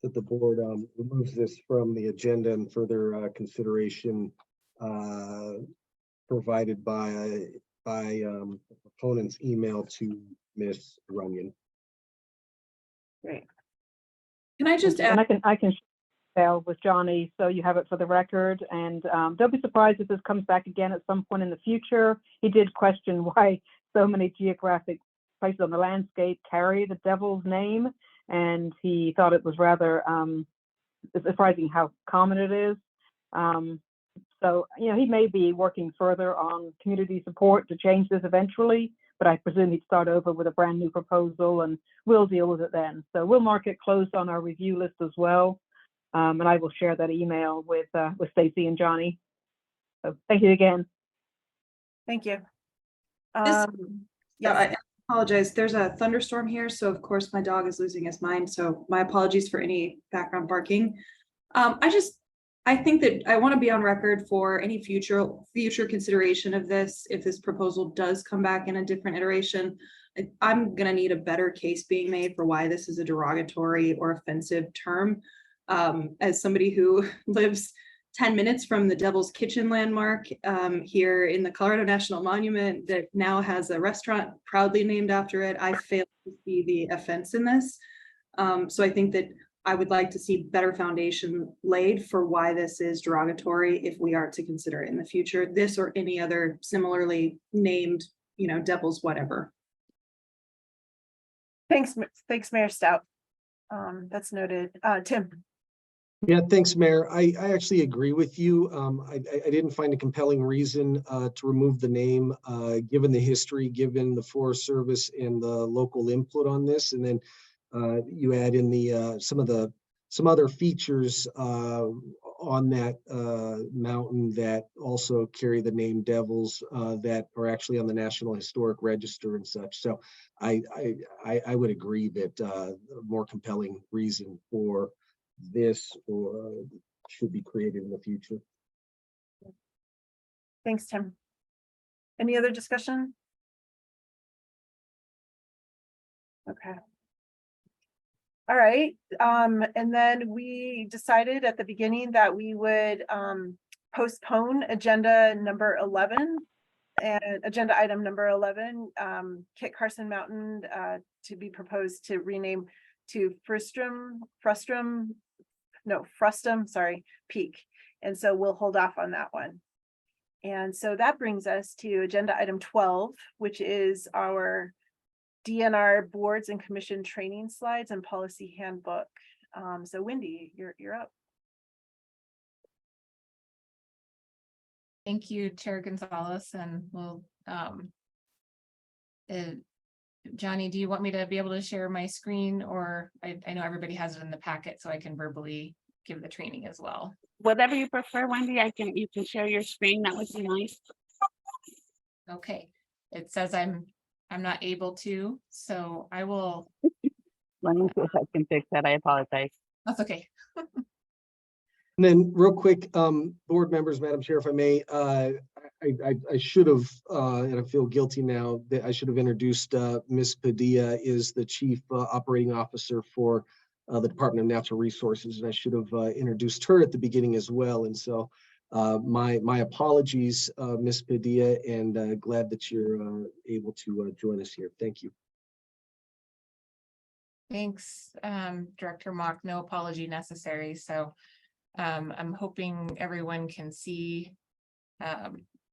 that the board removes this from the agenda and further consideration provided by the proponent's email to Ms. Runyon. Great. Can I just add? And I can share with Johnny, so you have it for the record. And don't be surprised if this comes back again at some point in the future. He did question why so many geographic places on the landscape carry the devil's name, and he thought it was rather surprising how common it is. So, you know, he may be working further on community support to change this eventually, but I presume he'd start over with a brand new proposal, and we'll deal with it then. So we'll mark it closed on our review list as well. And I will share that email with Stacy and Johnny. So thank you again. Thank you. Yes. Yes. I apologize. There's a thunderstorm here, so of course my dog is losing his mind. So my apologies for any background barking. I think that I want to be on record for any future consideration of this. If this proposal does come back in a different iteration, I'm going to need a better case being made for why this is a derogatory or offensive term. As somebody who lives 10 minutes from the Devil's Kitchen landmark here in the Colorado National Monument that now has a restaurant proudly named after it, I fail to see the offense in this. So I think that I would like to see better foundation laid for why this is derogatory if we are to consider it in the future, this or any other similarly named, you know, devil's whatever. Thanks, Mayor Stout. That's noted. Tim. Yeah, thanks, Mayor. I actually agree with you. I didn't find a compelling reason to remove the name, given the history, given the Forest Service and the local input on this. And then you add in the some other features on that mountain that also carry the name Devils that are actually on the National Historic Register and such. So I would agree that a more compelling reason for this or should be created in the future. Thanks, Tim. Any other discussion? Okay. All right. And then we decided at the beginning that we would postpone agenda number 11 and agenda item number 11, Kit Carson Mountain to be proposed to rename to Frustum Peak. And so we'll hold off on that one. And so that brings us to agenda item 12, which is our DNR boards and commission training slides and policy handbook. So Wendy, you're up. Thank you, Chair Gonzalez, and we'll Johnny, do you want me to be able to share my screen, or I know everybody has it in the packet, so I can verbally give the training as well. Whatever you prefer, Wendy, you can share your screen. That would be nice. Okay, it says I'm not able to, so I will. Let me see if I can fix that. I apologize. That's okay. And then real quick, board members, Madam Chair, if I may, I should have, and I feel guilty now, that I should have introduced Ms. Padilla is the Chief Operating Officer for the Department of Natural Resources, and I should have introduced her at the beginning as well. And so my apologies, Ms. Padilla, and glad that you're able to join us here. Thank you. Thanks, Director Mock. No apology necessary. So I'm hoping everyone can see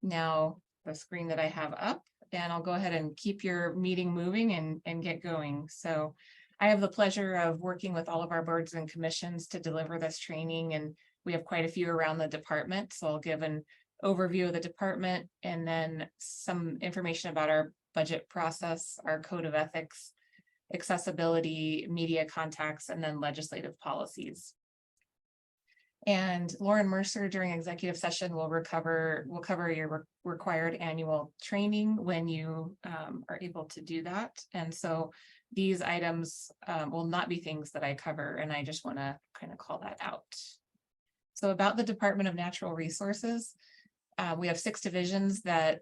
now the screen that I have up, and I'll go ahead and keep your meeting moving and get going. So I have the pleasure of working with all of our boards and commissions to deliver this training, and we have quite a few around the department. So I'll give an overview of the department and then some information about our budget process, our code of ethics, accessibility, media contacts, and then legislative policies. And Lauren Mercer during executive session will cover your required annual training when you are able to do that. And so these items will not be things that I cover, and I just want to kind of call that out. So about the Department of Natural Resources, we have 6 divisions that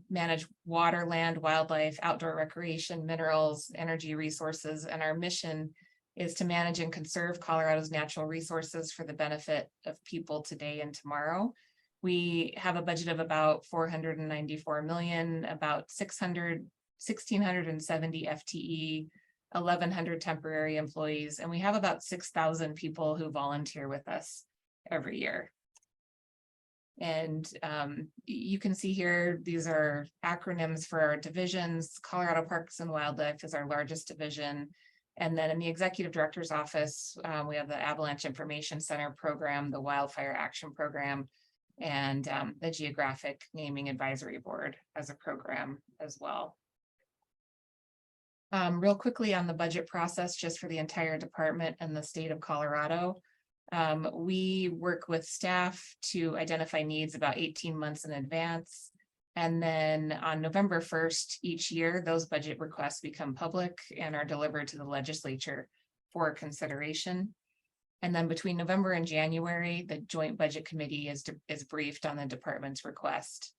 manage water, land, wildlife, outdoor recreation, minerals, energy resources, and our mission is to manage and conserve Colorado's natural resources for the benefit of people today and tomorrow. We have a budget of about 494 million, about 1,670 FTE, 1,100 temporary employees, and we have about 6,000 people who volunteer with us every year. And you can see here, these are acronyms for our divisions. Colorado Parks and Wildlife is our largest division. And then in the Executive Director's Office, we have the Avalanche Information Center program, the Wildfire Action Program, and the Geographic Naming Advisory Board as a program as well. Real quickly on the budget process, just for the entire department and the state of Colorado. We work with staff to identify needs about 18 months in advance. And then on November 1st each year, those budget requests become public and are delivered to the legislature for consideration. And then between November and January, the Joint Budget Committee is briefed on the department's request,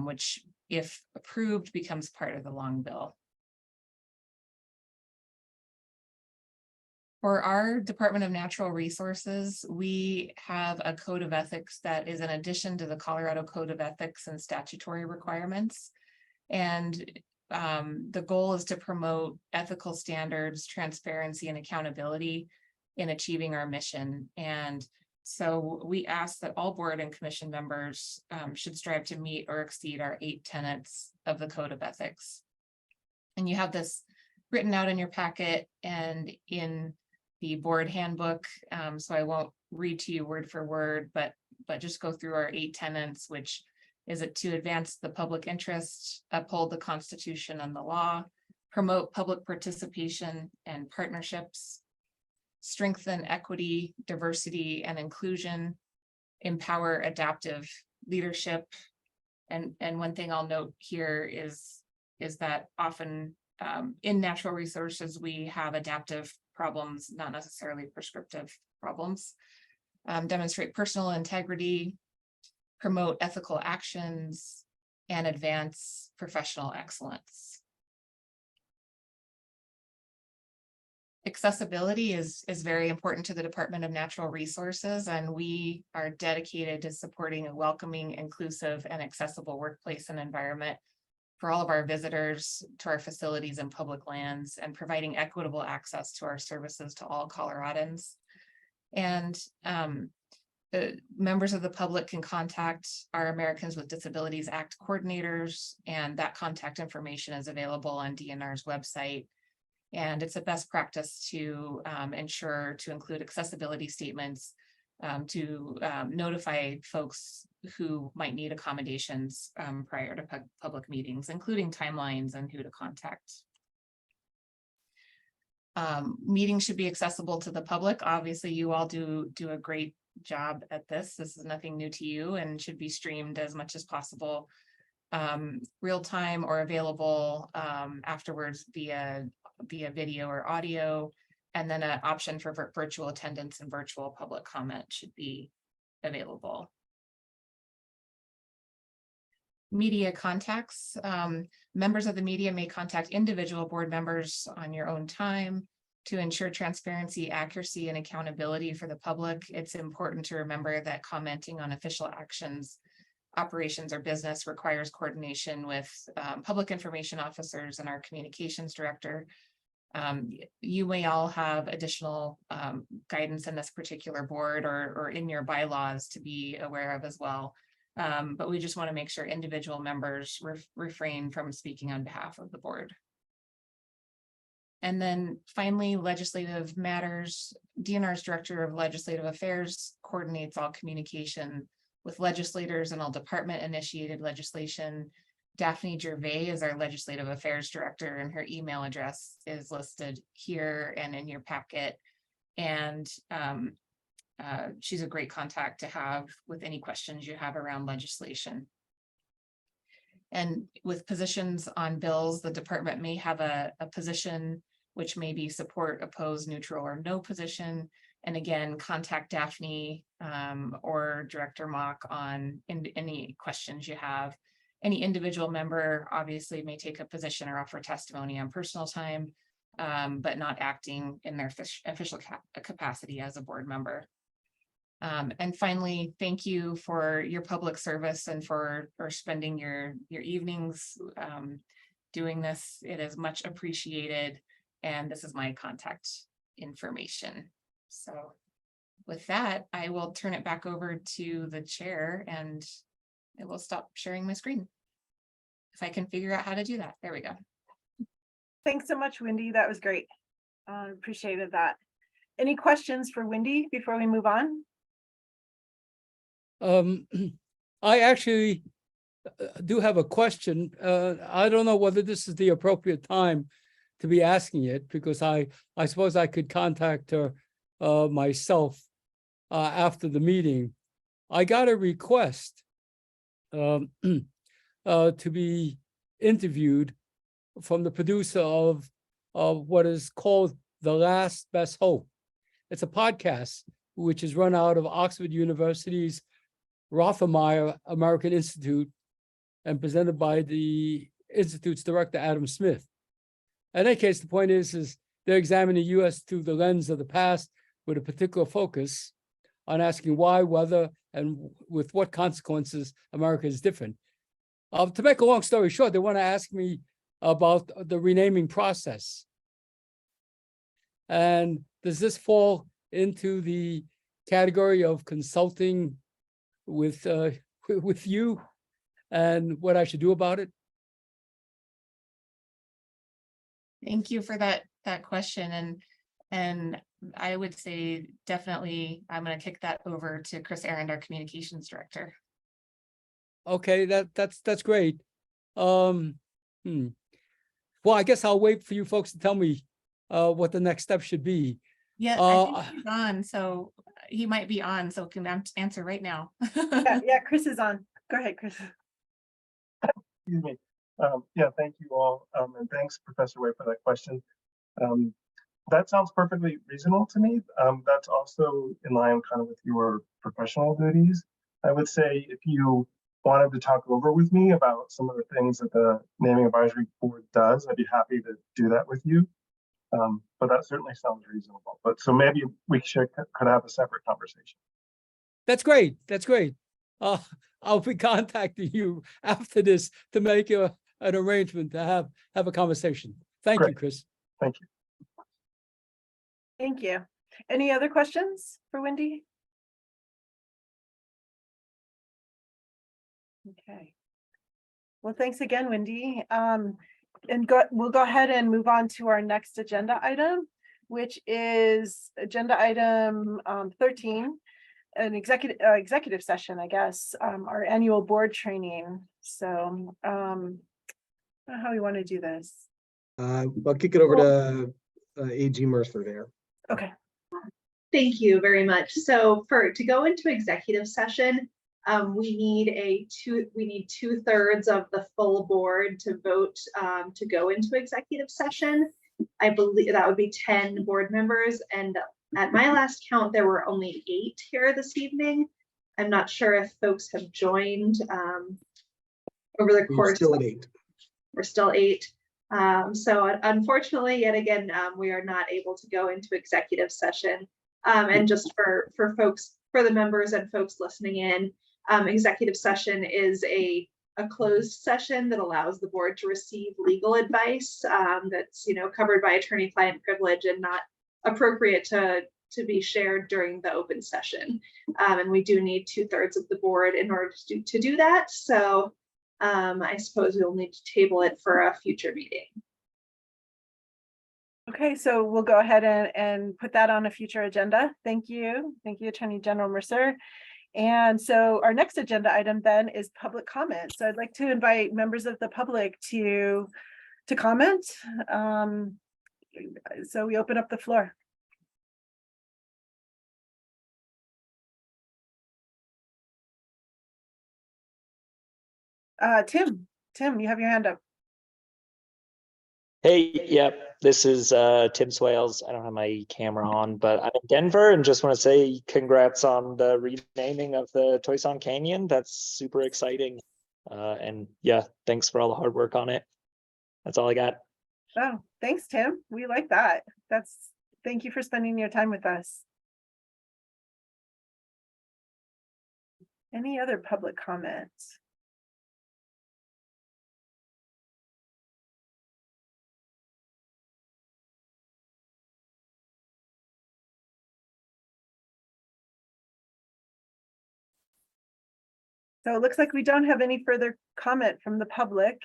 which, if approved, becomes part of the long bill. For our Department of Natural Resources, we have a code of ethics that is in addition to the Colorado Code of Ethics and statutory requirements. And the goal is to promote ethical standards, transparency, and accountability in achieving our mission. And so we ask that all board and commission members should strive to meet or exceed our 8 tenets of the Code of Ethics. And you have this written out in your packet and in the board handbook, so I won't read to you word for word, but just go through our 8 tenets, which is it to advance the public interest, uphold the Constitution and the law, promote public participation and partnerships, strengthen equity, diversity, and inclusion, empower adaptive leadership. And one thing I'll note here is that often in natural resources, we have adaptive problems, not necessarily prescriptive problems. Demonstrate personal integrity, promote ethical actions, and advance professional excellence. Accessibility is very important to the Department of Natural Resources, and we are dedicated to supporting a welcoming, inclusive, and accessible workplace and environment for all of our visitors to our facilities and public lands, and providing equitable access to our services to all Coloradans. And members of the public can contact our Americans with Disabilities Act coordinators, and that contact information is available on DNR's website. And it's a best practice to ensure to include accessibility statements to notify folks who might need accommodations prior to public meetings, including timelines and who to contact. Meetings should be accessible to the public. Obviously, you all do a great job at this. This is nothing new to you and should be streamed as much as possible, real time or available afterwards via video or audio. And then an option for virtual attendance and virtual public comment should be available. Media contacts. Members of the media may contact individual board members on your own time to ensure transparency, accuracy, and accountability for the public. It's important to remember that commenting on official actions, operations, or business requires coordination with public information officers and our communications director. You may all have additional guidance in this particular board or in your bylaws to be aware of as well. But we just want to make sure individual members refrain from speaking on behalf of the board. And then finally, legislative matters. DNR's Director of Legislative Affairs coordinates all communication with legislators and all department initiated legislation. Daphne Gervais is our Legislative Affairs Director, and her email address is listed here and in your packet. And she's a great contact to have with any questions you have around legislation. And with positions on bills, the department may have a position which may be support, oppose, neutral, or no position. And again, contact Daphne or Director Mock on any questions you have. any individual member obviously may take a position or offer testimony on personal time, but not acting in their official capacity as a board member. And finally, thank you for your public service and for spending your evenings doing this. It is much appreciated. And this is my contact information. So with that, I will turn it back over to the chair and I will stop sharing my screen. If I can figure out how to do that. There we go. Thanks so much, Wendy. That was great. Appreciated that. Any questions for Wendy before we move on? I actually do have a question. I don't know whether this is the appropriate time to be asking it, because I suppose I could contact her myself after the meeting. I got a request to be interviewed from the producer of what is called The Last Best Hope. It's a podcast which is run out of Oxford University's Rothermere American Institute and presented by the Institute's director, Adam Smith. In any case, the point is they're examining the U.S. through the lens of the past with a particular focus on asking why, whether, and with what consequences America is different. To make a long story short, they want to ask me about the renaming process. And does this fall into the category of consulting with you and what I should do about it? Thank you for that question. And I would say definitely I'm going to kick that over to Chris Arend, our communications director. Okay, that's great. Well, I guess I'll wait for you folks to tell me what the next step should be. Yeah, I think he's on, so he might be on, so can answer right now. Yeah, Chris is on. Go ahead, Chris. Excuse me. Yeah, thank you all. And thanks, Professor Wei, for that question. That sounds perfectly reasonable to me. That's also in line kind of with your professional duties. I would say if you wanted to talk over with me about some of the things that the Naming Advisory Board does, I'd be happy to do that with you. But that certainly sounds reasonable. But so maybe we could have a separate conversation. That's great. That's great. I'll be contacting you after this to make an arrangement to have a conversation. Thank you, Chris. Thank you. Thank you. Any other questions for Wendy? Okay. Well, thanks again, Wendy. We'll go ahead and move on to our next agenda item, which is agenda item 13, an executive session, I guess, our annual board training. So I don't know how we want to do this. I'll kick it over to AG Mercer there. Okay. Thank you very much. So to go into executive session, we need 2/3 of the full board to vote to go into executive session. I believe that would be 10 board members. And at my last count, there were only 8 here this evening. I'm not sure if folks have joined over the course. We're still at 8. We're still 8. So unfortunately, yet again, we are not able to go into executive session. And just for folks, for the members and folks listening in, executive session is a closed session that allows the board to receive legal advice that's covered by attorney-client privilege and not appropriate to be shared during the open session. And we do need 2/3 of the board in order to do that. So I suppose we'll need to table it for a future meeting. Okay, so we'll go ahead and put that on a future agenda. Thank you. Thank you, Attorney General Mercer. And so our next agenda item then is public comment. So I'd like to invite members of the public to comment. So we open up the floor. Tim, you have your hand up. Hey, yep, this is Tim Swales. I don't have my camera on, but I'm in Denver and just want to say congrats on the renaming of the Chinaman Canyon. That's super exciting. And yeah, thanks for all the hard work on it. That's all I got. Oh, thanks, Tim. We like that. Thank you for spending your time with us. Any other public comments? So it looks like we don't have any further comment from the public.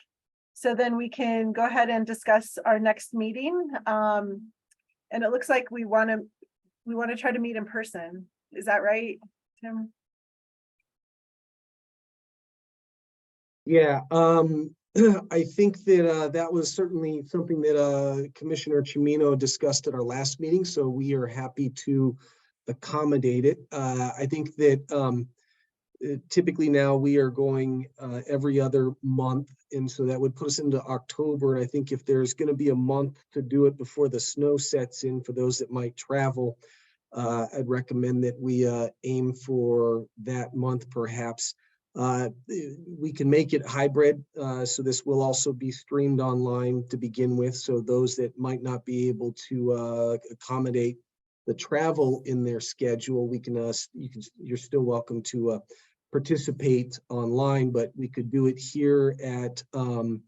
So then we can go ahead and discuss our next meeting. And it looks like we want to try to meet in person. Is that right, Tim? Yeah, I think that that was certainly something that Commissioner Chimino discussed at our last meeting, so we are happy to accommodate it. I think that typically now we are going every other month, and so that would put us into October. And I think if there's going to be a month to do it before the snow sets in for those that might travel, I'd recommend that we aim for that month perhaps. We can make it hybrid, so this will also be streamed online to begin with. So those that might not be able to accommodate the travel in their schedule, we can you're still welcome to participate online, but we could do it here at the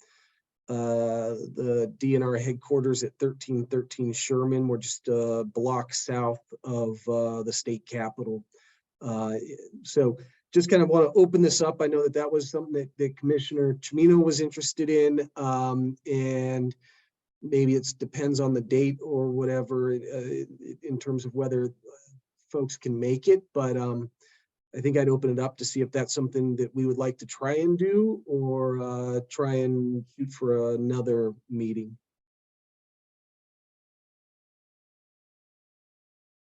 DNR headquarters at 1313 Sherman. We're just a block south of the state capitol. So just kind of want to open this up. I know that that was something that Commissioner Chimino was interested in, and maybe it depends on the date or whatever in terms of whether folks can make it. But I think I'd open it up to see if that's something that we would like to try and do, or try and shoot for another meeting.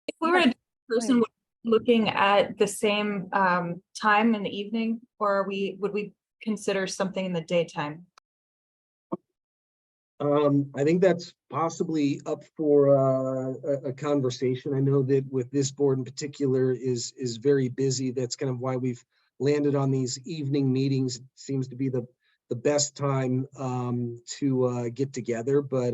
If we were to do it in person, would we be looking at the same time in the evening, or would we consider something in the daytime? I think that's possibly up for a conversation. I know that with this board in particular is very busy. That's kind of why we've landed on these evening meetings. It seems to be the best time to get together. But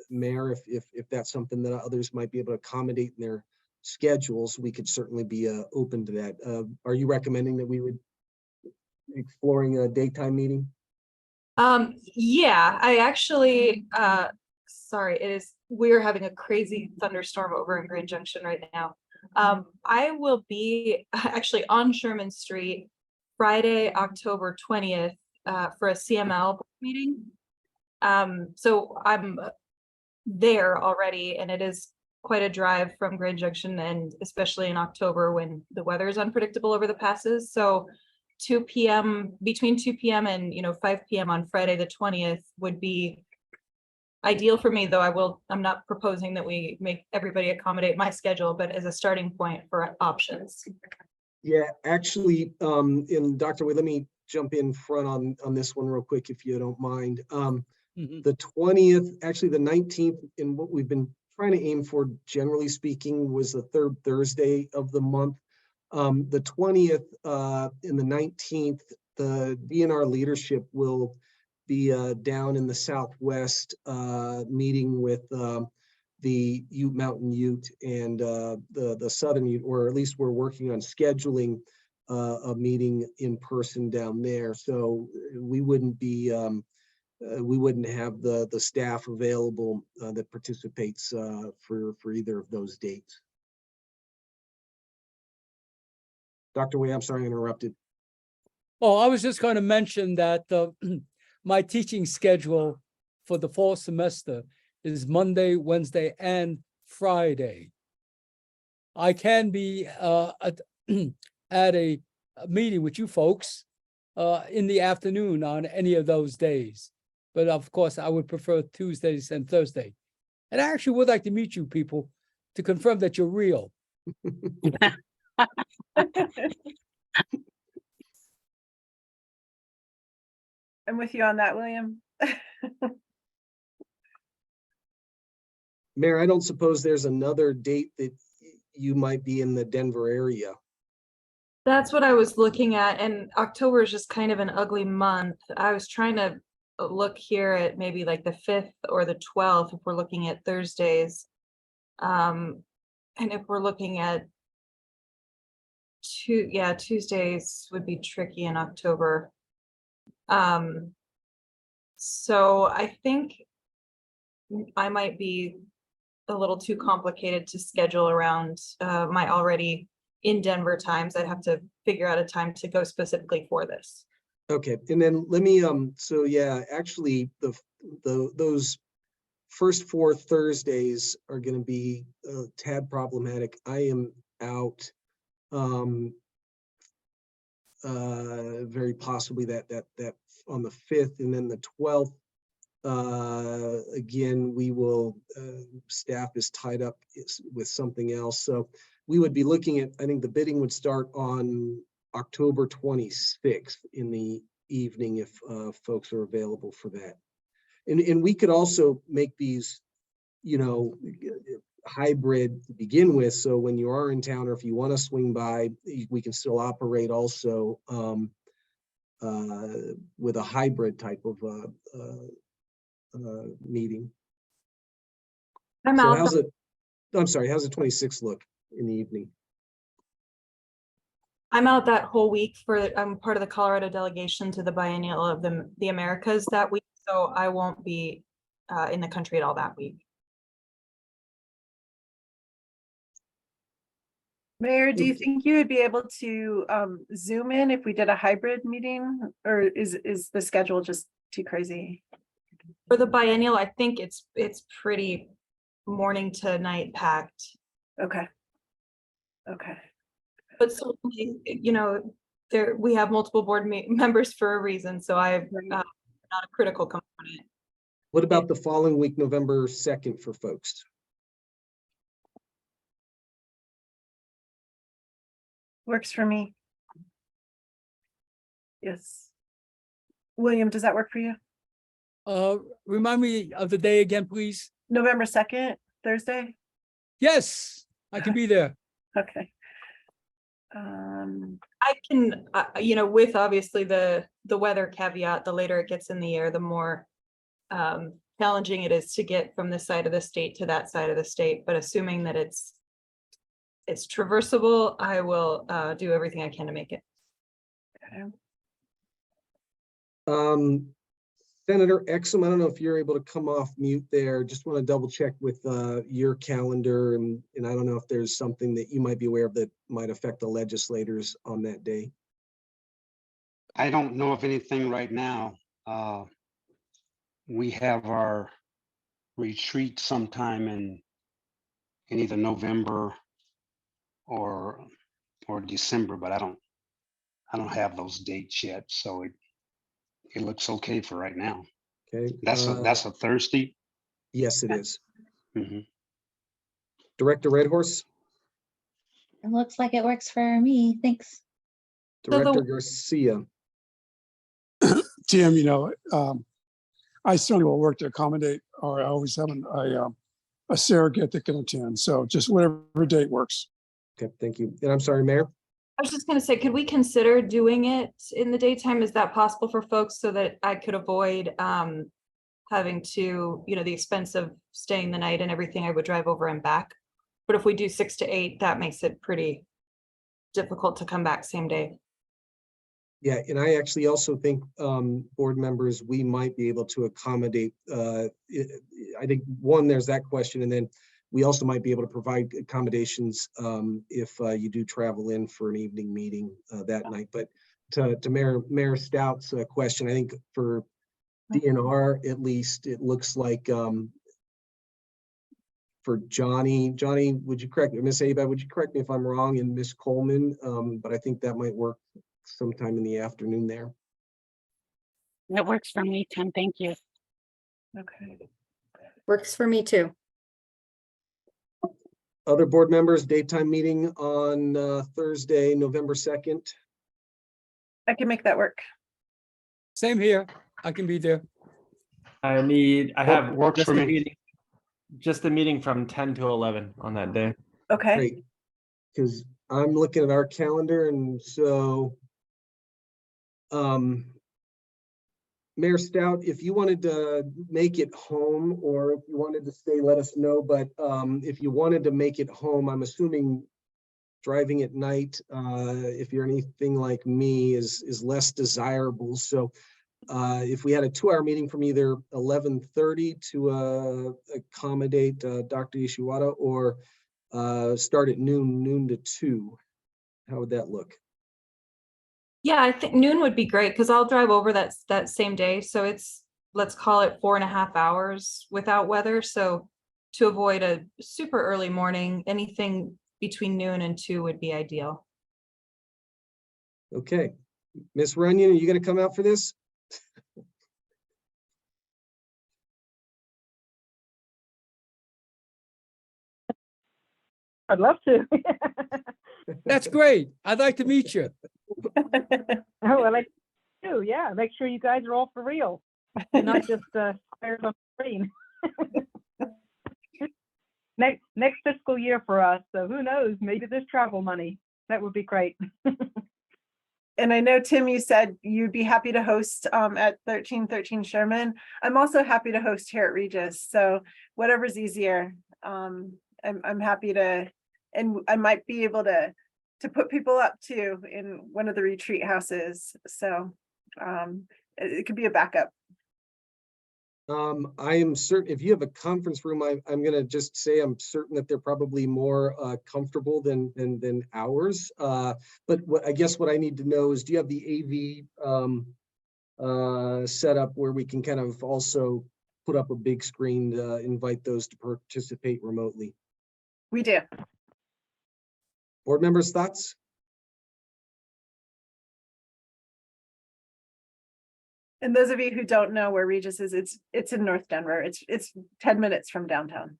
Mayor, if that's something that others might be able to accommodate in their schedules, we could certainly be open to that. Are you recommending that we would exploring a daytime meeting? Yeah, I actually, sorry, we're having a crazy thunderstorm over in Grand Junction right now. I will be actually on Sherman Street Friday, October 20th, for a CML meeting. So I'm there already, and it is quite a drive from Grand Junction, and especially in October when the weather is unpredictable over the passes. So 2 p.m. between 2 p.m. and 5 p.m. on Friday the 20th would be ideal for me, though I'm not proposing that we make everybody accommodate my schedule, but as a starting point for options. Yeah, actually, and Dr. Wade, let me jump in front on this one real quick, if you don't mind. The 20th, actually the 19th, and what we've been trying to aim for, generally speaking, was the third Thursday of the month. The 20th and the 19th, the DNR leadership will be down in the Southwest meeting with the Ute Mountain Ute and the Southern Ute, or at least we're working on scheduling a meeting in person down there. So we wouldn't be we wouldn't have the staff available that participates for either of those dates. Dr. Wei, I'm sorry I interrupted. Oh, I was just going to mention that my teaching schedule for the fall semester is Monday, Wednesday, and Friday. I can be at a meeting with you folks in the afternoon on any of those days. But of course, I would prefer Tuesdays and Thursday. And I actually would like to meet you people to confirm that you're real. I'm with you on that, William. Mayor, I don't suppose there's another date that you might be in the Denver area. That's what I was looking at, and October is just kind of an ugly month. I was trying to look here at maybe like the 5th or the 12th if we're looking at Thursdays. And if we're looking at Tuesdays would be tricky in October. So I think I might be a little too complicated to schedule around my already in Denver times. I'd have to figure out a time to go specifically for this. Okay, and then let me, so yeah, actually, those first 4 Thursdays are gonna be a tad problematic. I am out, very possibly that on the 5th, and then the 12th, again, we will, staff is tied up with something else. So we would be looking at, I think the bidding would start on October 26th in the evening if folks are available for that. And we could also make these, you know, hybrid to begin with. So when you are in town, or if you want to swing by, we can still operate also with a hybrid type of meeting. I'm So out. how's it? I'm sorry. How's the 26th look in the evening? I'm out that whole week I'm part of the Colorado delegation to the Biennial of the Americas that week, so I won't be in the country at all that week. Mayor, do you think you would be able to Zoom in if we did a hybrid meeting, or is the schedule just too crazy? For the Biennial, I think it's pretty morning to night packed. Okay. Okay. But certainly, you know, we have multiple board members for a reason, so I'm not a critical component. What about the following week, November 2nd, for folks? Works for me. Yes. William, does that work for you? Remind me of the day again, please. November 2nd, Thursday? Yes, I can be there. Okay. I can, you know, with obviously the weather caveat, the later it gets in the year, the more challenging it is to get from this side of the state to that side of the state. But assuming that it's traversable, I will do everything I can to make it. Okay. Senator Exum, I don't know if you're able to come off mute there. Just want to double check with your calendar, and I don't know if there's something that you might be aware of that might affect the legislators on that day. I don't know of anything right now. We have our retreat sometime in either November or December, but I don't have those dates yet. So it looks okay for right now. Okay. That's a Thursday. Yes, it is. Mm-hmm. Director Redhorse. It looks like it works for me. Thanks. Director Garcia. Tim, you know, I certainly will work to accommodate, or I always have a surrogate that can attend. So just whatever date works. Okay, thank you. And I'm sorry, Mayor. I was just going to say, could we consider doing it in the daytime? Is that possible for folks so that I could avoid having to, you know, the expense of staying the night and everything? I would drive over and back. But if we do 6 to 8, that makes it pretty difficult to come back same day. Yeah, and I actually also think board members, we might be able to accommodate. I think one, there's that question, and then we also might be able to provide accommodations if you do travel in for an evening meeting that night. But to Mayor Stout's question, I think for DNR, at least, it looks like for Johnny, would you correct me? Miss Abad, would you correct me if I'm wrong? And Miss Coleman, but I think that might work sometime in the afternoon there. That works for me, Tim. Thank you. Okay. Works for me too. Other board members, daytime meeting on Thursday, November 2nd. I can make that work. Same here. I can be there. I have works for me. Just a meeting from 10 to 11 on that day. Okay. Great. Because I'm looking at our calendar, and so Mayor Stout, if you wanted to make it home, or if you wanted to stay, let us know. But if you wanted to make it home, I'm assuming driving at night, if you're anything like me, is less desirable. So if we had a 2-hour meeting from either 11:30 to accommodate Dr. Ishiwata, or start at noon to 2, how would that look? Yeah, I think noon would be great because I'll drive over that same day. So it's, let's call it 4.5 hours without weather. So to avoid a super early morning, anything between noon and 2 would be ideal. Okay, Miss Runyon, are you going to come out for this? I'd love to. That's great. I'd like to meet you. Oh, I like to, yeah. Make sure you guys are all for real. You're not just squares on the screen. Next fiscal year for us. So who knows? Maybe there's travel money. That would be great. And I know, Tim, you said you'd be happy to host at 1313 Sherman. I'm also happy to host here at Regis. So whatever's easier. I'm happy to, and I might be able to put people up too in one of the retreat houses. So it could be a backup. I am certain if you have a conference room, I'm going to just say I'm certain that they're probably more comfortable than ours. But I guess what I need to know is, do you have the AV set up where we can kind of also put up a big screen to invite those to participate remotely? We do. Board members, thoughts? And those of you who don't know where Regis is, it's in North Denver. It's 10 minutes from downtown.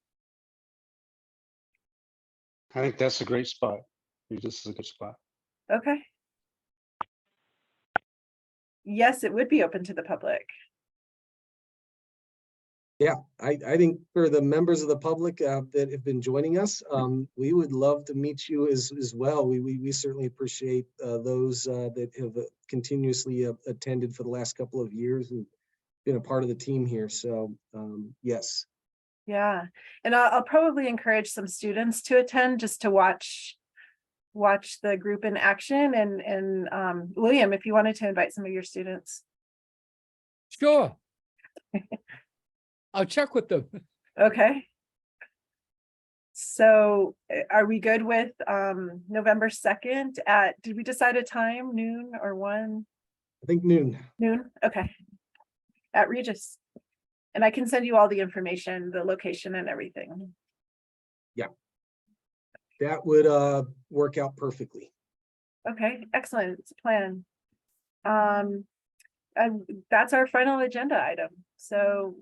I think that's a great spot. This is a good spot. Okay. Yes, it would be open to the public. Yeah, I think for the members of the public that have been joining us, we would love to meet you as well. We certainly appreciate those that have continuously attended for the last couple of years and been a part of the team here. So yes. Yeah, and I'll probably encourage some students to attend just to watch the group in action. And William, if you wanted to invite some of your students. Sure. I'll check with them. Okay. So are we good with November 2nd at, did we decide a time, noon or 1? I think noon. Noon, okay. At Regis. And I can send you all the information, the location and everything. Yeah. That would work out perfectly. Okay, excellent. It's a plan. And that's our final agenda item. So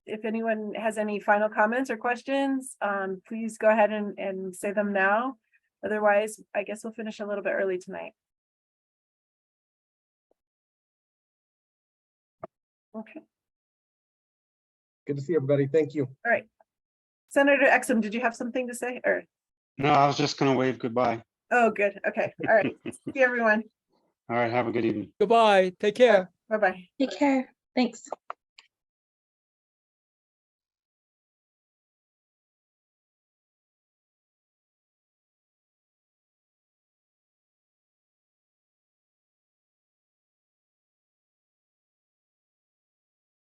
if anyone has any final comments or questions, please go ahead and say them now. Otherwise, I guess we'll finish a little bit early tonight. Okay. Good to see everybody. Thank you. All right. Senator Exum, did you have something to say? Or No, I was just going to wave goodbye. oh, good. Okay. All right. See everyone. All right. Have a good evening. Goodbye. Take care. Bye-bye. Take care. Thanks.